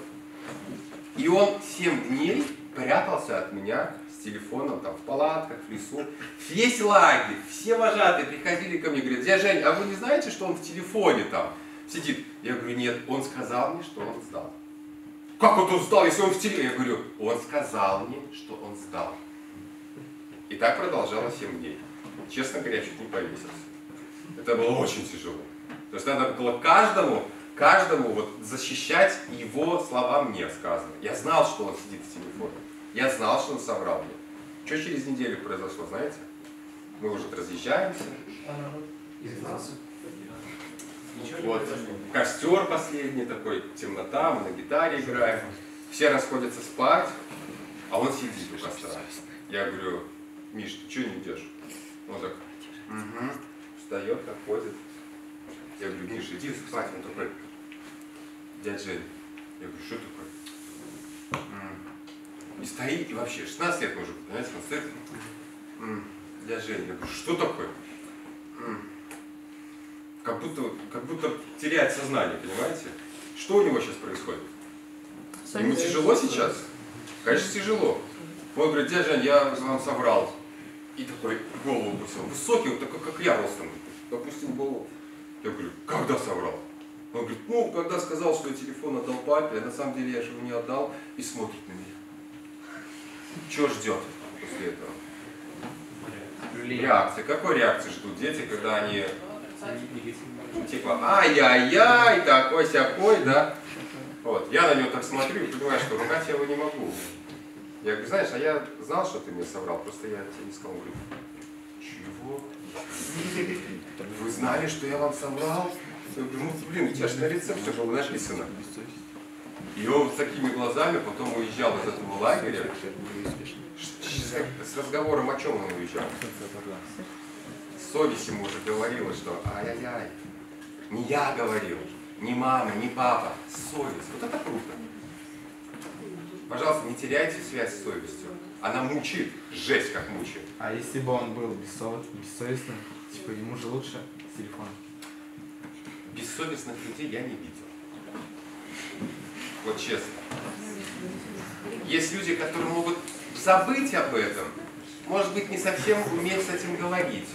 И он 7 дней прятался от меня с телефоном там, в палатках, в лесу. Весь лагерь, все вожатые приходили ко мне и говорят: дядя Жень, а вы не знаете, что он в телефоне там сидит? Я говорю: нет, он сказал мне, что он сдал. Как вот он сдал, если он в телефоне? Я говорю: он сказал мне, что он сдал. И так продолжалось 7 дней. Честно говоря, я чуть не повесился. Это было очень тяжело. То есть надо было каждому вот защищать его слова мне сказанные. Я знал, что он сидит в телефоне. Я знал, что он соврал мне. Что через неделю произошло, знаете? Мы уже разъезжаемся. Вот, костер последний такой, темнота, мы на гитаре играем. Все расходятся спать, а он сидит у костра. Я говорю: Миш, ты что не идешь? Он так: угу. Встает, отходит. Я говорю: Миш, иди спать. Он такой: дядя Жень. Я говорю: что такое? И стоит, и вообще 16 лет мужик, понимаете, он стоит. Дядя Жень. Я говорю: что такое? Как будто теряет сознание, понимаете? Что у него сейчас происходит? Ему тяжело сейчас? Конечно, тяжело. Он говорит: дядя Жень, я вам соврал. И такой голову опустил. Высокий, вот такой, как я ростом. Опустил голову. Я говорю: когда соврал? Он говорит: ну, когда сказал, что я телефон отдал папе, а на самом деле я же его не отдал, и смотрит на меня. Чего ждет после этого? Реакции. Какой реакции ждут дети, когда они типа ай-яй-яй, такой-сякой, да? Вот. Я на него так смотрю и понимаю, что ругать я его не могу. Я говорю: знаешь, а я знал, что ты мне соврал, просто я тебе не сказал. Говорю: чего? Вы знали, что я вам соврал? Я говорю: ну, блин, у тебя же на лице все было написано. И он с такими глазами потом уезжал из этого лагеря. С разговором о чем он уезжал? Совесть ему уже говорила, что ай-яй-яй. Не я говорил, не мама, не папа. Совесть. Вот это круто. Пожалуйста, не теряйте связь с совестью. Она мучит. Жесть как мучит. А если бы он был бессовестным, типа ему же лучше с телефоном? Бессовестных людей я не видел. Вот честно. Есть люди, которые могут забыть об этом. Может быть, не совсем уметь с этим говорить.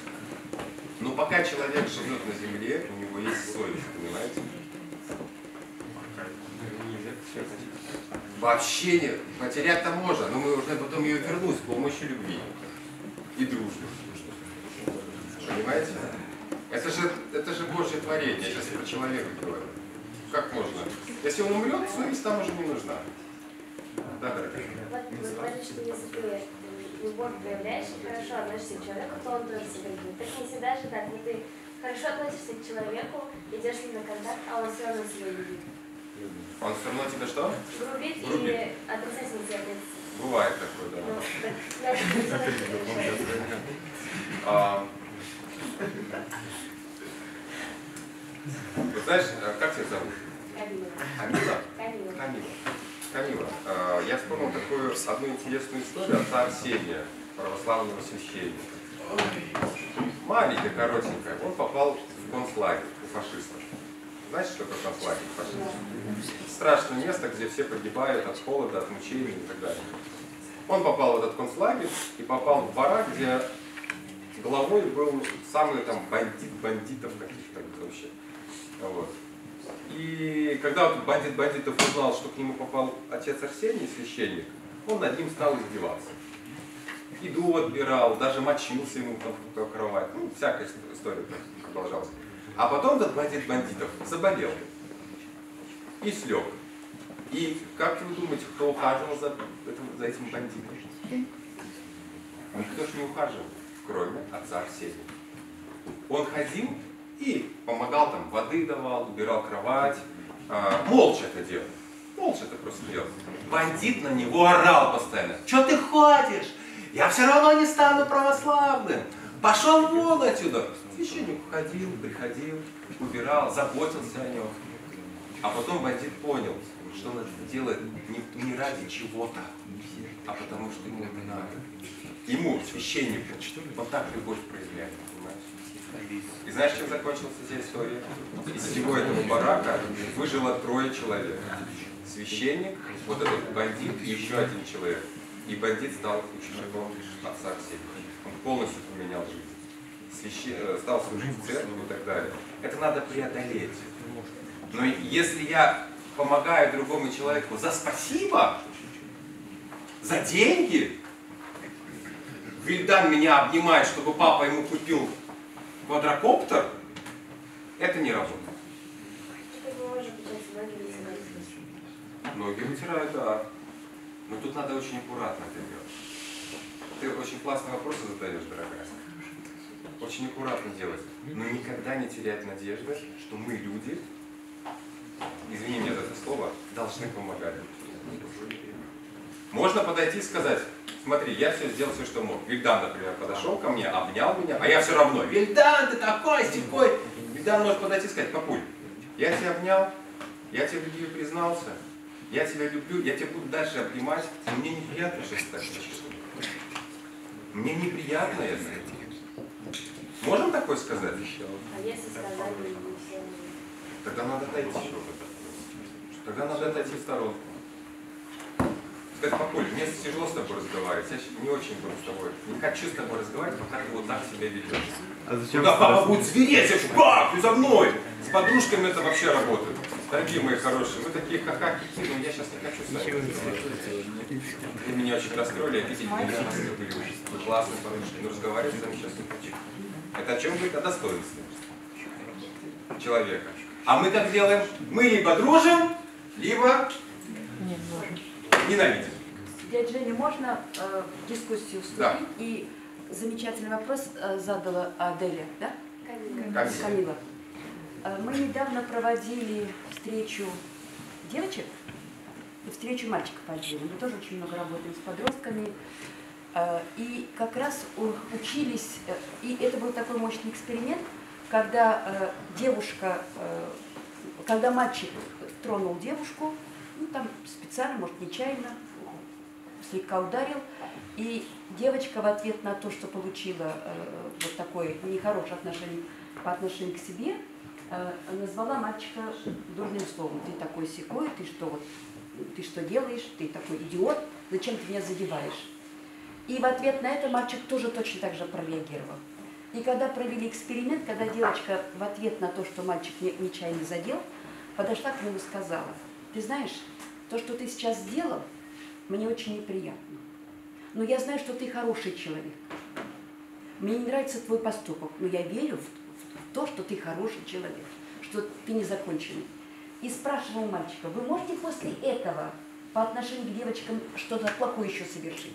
Но пока человек живет на земле, у него есть совесть, понимаете? Вообще нет. Потерять-то можно, но мы должны потом ее вернуть с помощью любви и дружбы. Понимаете? Это же Божье творение. Я сейчас про человека говорю. Как можно? Если он умрет, совесть там уже не нужна. Да, дорогая? Вы говорите, что если ты любовь проявляешь и хорошо относишься к человеку, то он тоже себя любит. Так не всегда же так. Но ты хорошо относишься к человеку, идешь с ним на контакт, а он все равно себя любит. Он все равно тебя что? Грубит и отрицательно тебя относится. Бывает такое, да. Ну, так, Вы знаешь, как тебя зовут? Камила. Камила. Я вспомнил такую одну интересную историю отца Арсения, православного священника. Маленькая, коротенькая. Он попал в концлагерь у фашистов. Знаете, что такое концлагерь фашистов? Страшное место, где все погибают от холода, от мучений и так далее. Он попал в этот концлагерь и попал в барак, где главой был самый там бандитов каких-то вообще. Вот. И когда вот бандит бандитов узнал, что к нему попал отец Арсений, священник, он над ним стал издеваться. Еду отбирал, даже мочился ему там в кровать. Ну, всякая история продолжалась. А потом этот бандит бандитов заболел и слег. И как вы думаете, кто ухаживал за этим бандитом? Никто же не ухаживал, кроме отца Арсения. Он ходил и помогал, там, воды давал, убирал кровать. Молча это делал. Молча это просто делал. Бандит на него орал постоянно. Че ты ходишь? Я все равно не стану православным. Пошел вон отсюда. Священник уходил, приходил, убирал, заботился о нем. А потом бандит понял, что он это делает не ради чего-то, а потому что ему это надо. Ему, священнику, вот так любовь проявляет, понимаешь? И знаешь, чем закончился здесь история? Из всего этого барака выжило 3 человек. Священник, вот этот бандит и еще 1 человек. И бандит стал учеником отца Ксении. Он полностью поменял жизнь. Стал служить в церкви и так далее. Это надо преодолеть. Но если я помогаю другому человеку за спасибо, за деньги, Вильдан меня обнимает, чтобы папа ему купил квадрокоптер, это не работает. Ноги вытирают, да. Но тут надо очень аккуратно это делать. Ты очень классные вопросы задаешь, дорогая. Очень аккуратно делать. Но никогда не терять надежды, что мы, люди, извини меня за это слово, должны помогать. Можно подойти и сказать: смотри, я все сделал, все, что мог. Вильдан, например, подошел ко мне, обнял меня, а я все равно: Вильдан, ты такой, сякой. Вильдан может подойти и сказать: папуль, я тебя обнял, я тебе в любви признался, я тебя люблю, я тебя буду дальше обнимать, но мне неприятно, что ты так чувствуешь. Мне неприятно это. Можем такое сказать? А если сказали не все? Тогда надо отойти. Тогда надо отойти в сторонку. Сказать: папуль, мне тяжело с тобой разговаривать, я не очень буду с тобой, не хочу с тобой разговаривать, пока ты вот так себя ведешь. А зачем? Да, папа будет звереть, я как, ты за мной. С подружками это вообще работает. Дорогие мои хорошие, вы такие ха-ха-хи, но я сейчас не хочу с вами разговаривать. Вы меня очень расстроили, а видите, меня были очень классные подружки, но разговаривать с вами сейчас не хочу. Это о чем говорит? О достоинстве человека. А мы как делаем? Мы либо дружим, либо ненавидим. Дядя Женя, можно в дискуссию вступить? Да. И замечательный вопрос задала Аделя, да? Камила. Мы недавно проводили встречу девочек и встречу мальчиков отдельно. Мы тоже очень много работаем с подростками. И как раз учились, и это был такой мощный эксперимент, когда когда мальчик тронул девушку, ну там специально, может нечаянно, слегка ударил, и девочка в ответ на то, что получила вот такое нехорошее отношение по отношению к себе, назвала мальчика дурным словом: ты такой сякой, ты что делаешь, ты такой идиот, зачем ты меня задеваешь? И в ответ на это мальчик тоже точно так же прореагировал. И когда провели эксперимент, когда девочка в ответ на то, что мальчик нечаянно задел, подошла к нему и сказала: ты знаешь, то, что ты сейчас сделал, мне очень неприятно. Но я знаю, что ты хороший человек. Мне не нравится твой поступок, но я верю в то, что ты хороший человек, что ты незаконченный. И спрашивал мальчика: вы можете после этого по отношению к девочкам что-то плохое еще совершить?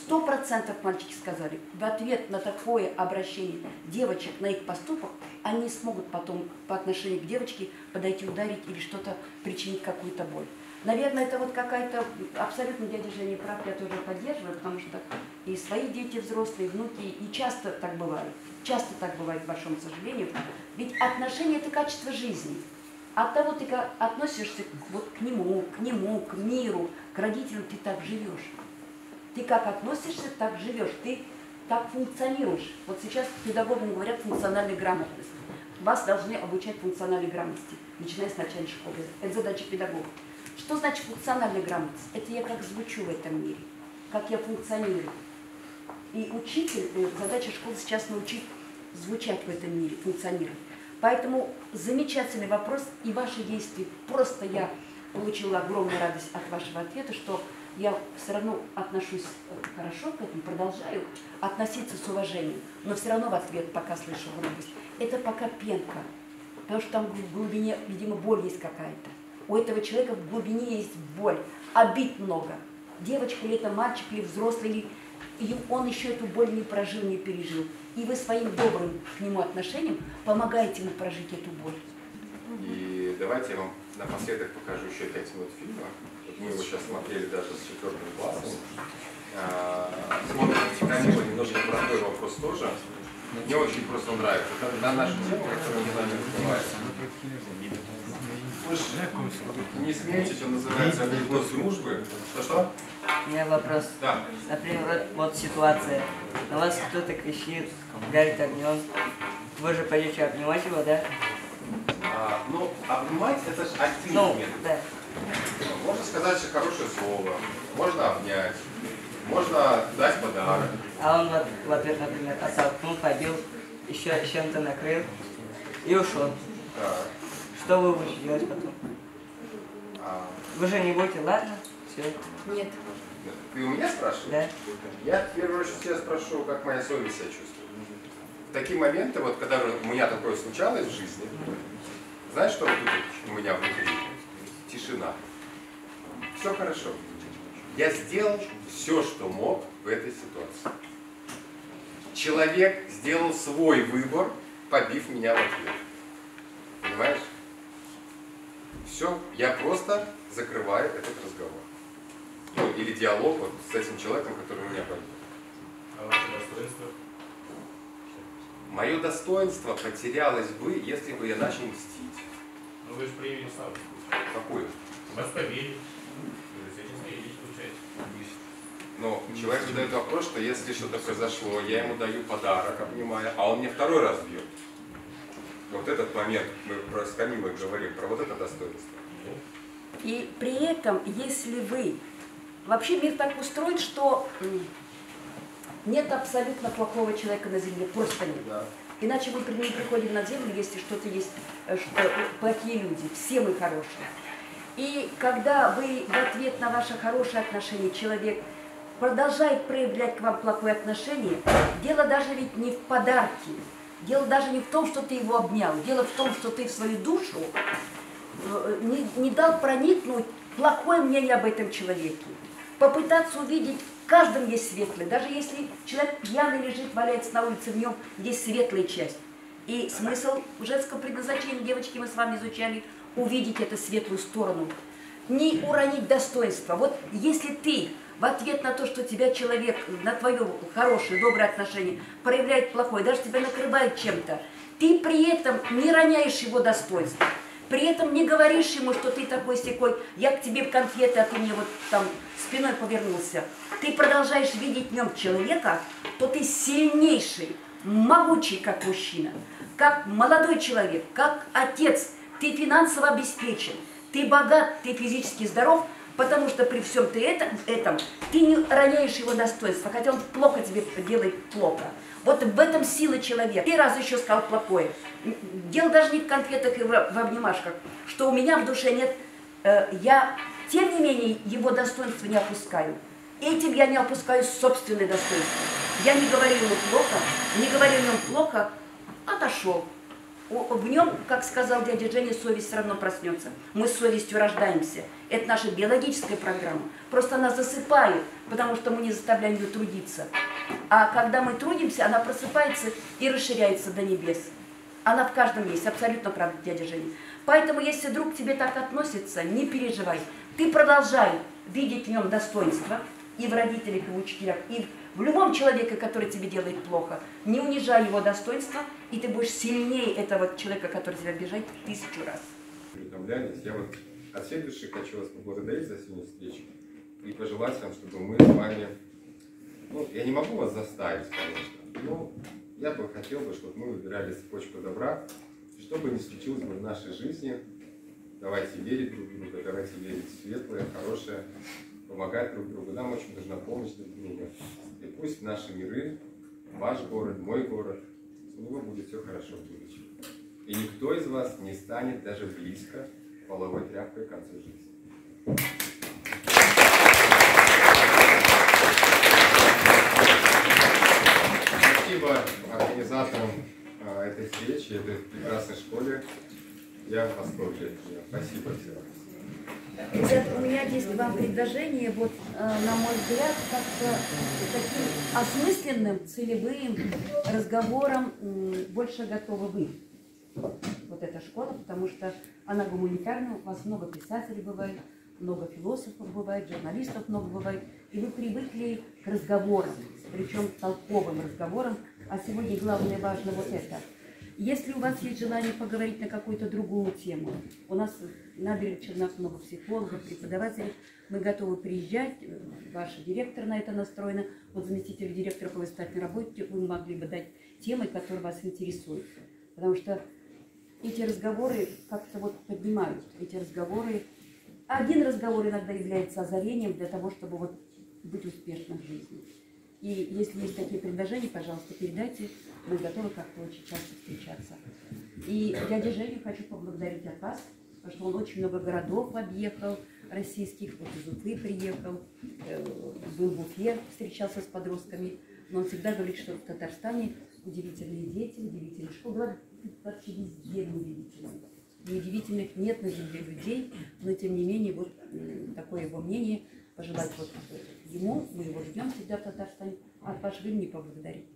100% мальчики сказали: в ответ на такое обращение девочек на их поступок, они смогут потом по отношению к девочке подойти, ударить или что-то причинить, какую-то боль. Наверное, это вот какая-то, абсолютно дядя Женя прав, я тоже поддерживаю, потому что и свои дети взрослые, внуки, и часто так бывает, к большому сожалению. Ведь отношения – это качество жизни. От того, ты как относишься вот к нему, к миру, к родителям, ты так живешь. Ты как относишься, так живешь, ты так функционируешь. Вот сейчас педагогам говорят функциональная грамотность. Вас должны обучать функциональной грамотности, начиная с начальной школы. Это задача педагога. Что значит функциональная грамотность? Это я как звучу в этом мире, как я функционирую. И учитель, задача школы сейчас научить звучать в этом мире, функционировать. Поэтому замечательный вопрос и ваши действия. Просто я получила огромную радость от вашего ответа, что я все равно отношусь хорошо к этому, продолжаю относиться с уважением, но все равно в ответ пока слышу грубость. Это пока пенка, потому что там в глубине, видимо, боль есть какая-то. У этого человека в глубине есть боль, обид много. Девочка или это мальчик, или взрослый, или он еще эту боль не прожил, не пережил. И вы своим добрым к нему отношением помогаете ему прожить эту боль. И давайте я вам напоследок покажу еще 5 минут фильма. Мы его сейчас смотрели даже с 4 классом. Смотрите, Камила, немножко простой вопрос тоже. Мне очень просто нравится. Это на нашу тему, которую мы с вами разговариваем. Вы же не смеетесь, он называется «Анекдот дружбы». Что? У меня вопрос. Да. Например, вот ситуация. На вас кто-то кричит, горит огнем. Вы же пойдете обнимать его, да? Ну, обнимать это же активный Ну, метод. да. Можно сказать же хорошее слово, можно обнять, можно дать подарок. А он в ответ, например, оттолкнул, побил, еще чем-то накрыл и ушел. Так. Что вы будете делать потом? Вы же не будете, ладно? Все. Нет. Ты у меня спрашиваешь? Да. Я в первую очередь тебя спрошу, как моя совесть себя чувствует. В такие моменты, вот когда у меня такое случалось в жизни, знаешь, что вот тут у меня внутри? Тишина. Все хорошо. Я сделал все, что мог в этой ситуации. Человек сделал свой выбор, побив меня в ответ. Понимаешь? Все, я просто закрываю этот разговор. Ну, или диалог вот с этим человеком, который меня побил. А ваше достоинство? Мое достоинство потерялось бы, если бы я начал мстить. Ну вы же проявили слабость. Какую? Вас побили. Вы с этим смирились, получается. Но человек задает вопрос, что если что-то произошло, я ему даю подарок, обнимая, а он мне второй раз бьет. Вот этот момент, мы про Камилой говорим, про вот это достоинство. И при этом, если вы... Вообще мир так устроен, что нет абсолютно плохого человека на земле, просто нет. Да. Иначе мы не приходим на землю, если что-то есть, что плохие люди, все мы хорошие. И когда вы в ответ на ваше хорошее отношение человек продолжает проявлять к вам плохое отношение, дело даже ведь не в подарке, дело даже не в том, что ты его обнял, дело в том, что ты в свою душу не дал проникнуть плохое мнение об этом человеке. Попытаться увидеть, в каждом есть светлое. Даже если человек пьяный лежит, валяется на улице, в нем есть светлая часть. И смысл женского предназначения, девочки, мы с вами изучали, увидеть эту светлую сторону. Не уронить достоинство. Вот если ты в ответ на то, что тебя человек, на твое хорошее, доброе отношение, проявляет плохое, даже тебя накрывает чем-то, ты при этом не роняешь его достоинство. При этом не говоришь ему, что ты такой-сякой, я к тебе в конфеты, а ты мне вот там спиной повернулся. Ты продолжаешь видеть в нем человека, то ты сильнейший, могучий как мужчина, как молодой человек, как отец. Ты финансово обеспечен, ты богат, ты физически здоров, потому что при всем этом ты не роняешь его достоинства, хотя он плохо тебе делает плохо. Вот в этом сила человека. И раз еще сказал плохое. Дело даже не в конфетах и в обнимашках, что у меня в душе нет, я, тем не менее, его достоинство не опускаю. Этим я не опускаю собственное достоинство. Я не говорю ему плохо, не говорю ему плохо, отошел. В нем, как сказал дядя Женя, совесть все равно проснется. Мы с совестью рождаемся. Это наша биологическая программа. Просто она засыпает, потому что мы не заставляем ее трудиться. А когда мы трудимся, она просыпается и расширяется до небес. Она в каждом есть, абсолютно правда, дядя Женя. Поэтому, если друг к тебе так относится, не переживай. Ты продолжай видеть в нем достоинство, и в родителях, и в учителях, и в любом человеке, который тебе делает плохо. Не унижай его достоинство, и ты будешь сильнее этого человека, который тебя обижает, 1000 раз. Я вот от всей души хочу вас поблагодарить за сегодняшнюю встречу и пожелать вам, чтобы мы с вами, ну, я не могу вас заставить, конечно, но я бы хотел, чтобы мы выбирали цепочку добра, что бы ни случилось бы в нашей жизни, давайте верить друг в друга, давайте верить в светлое, хорошее, помогать друг другу. Нам очень нужна помощь друг другу. И пусть наши миры, ваш город, мой город, у него будет все хорошо в будущем. И никто из вас не станет даже близко половой тряпкой к концу жизни. Спасибо организаторам этой встречи, этой прекрасной школе. Я в восторге от нее. Спасибо всем. Ребята, у меня есть к вам предложение, вот, на мой взгляд, как-то таким осмысленным, целевым разговором больше готовы вы. Вот эта школа, потому что она гуманитарная, у вас много писателей бывает, много философов бывает, журналистов много бывает, и вы привыкли к разговорам, причем толковым разговорам, а сегодня главное важно вот это. Если у вас есть желание поговорить на какую-то другую тему, у нас в набережных Челнах много психологов, преподавателей, мы готовы приезжать, ваш директор на это настроена, вот заместитель директора по воспитательной работе, вы могли бы дать темы, которые вас интересуют. Потому что эти разговоры как-то вот поднимают, эти разговоры. Один разговор иногда является озарением для того, чтобы вот быть успешным в жизни. И если есть такие предложения, пожалуйста, передайте. Мы готовы как-то очень часто встречаться. И дядя Женю хочу поблагодарить от вас, потому что он очень много городов объехал, российских, вот из Уфы приехал, был в Уфе, встречался с подростками. Но он всегда говорит, что в Татарстане удивительные дети, удивительные школы. Вообще везде удивительные. Неудивительных нет на земле людей, но тем не менее, вот такое его мнение. Пожелать вот ему, мы его ждем всегда в Татарстане, а от вашего имени поблагодарить.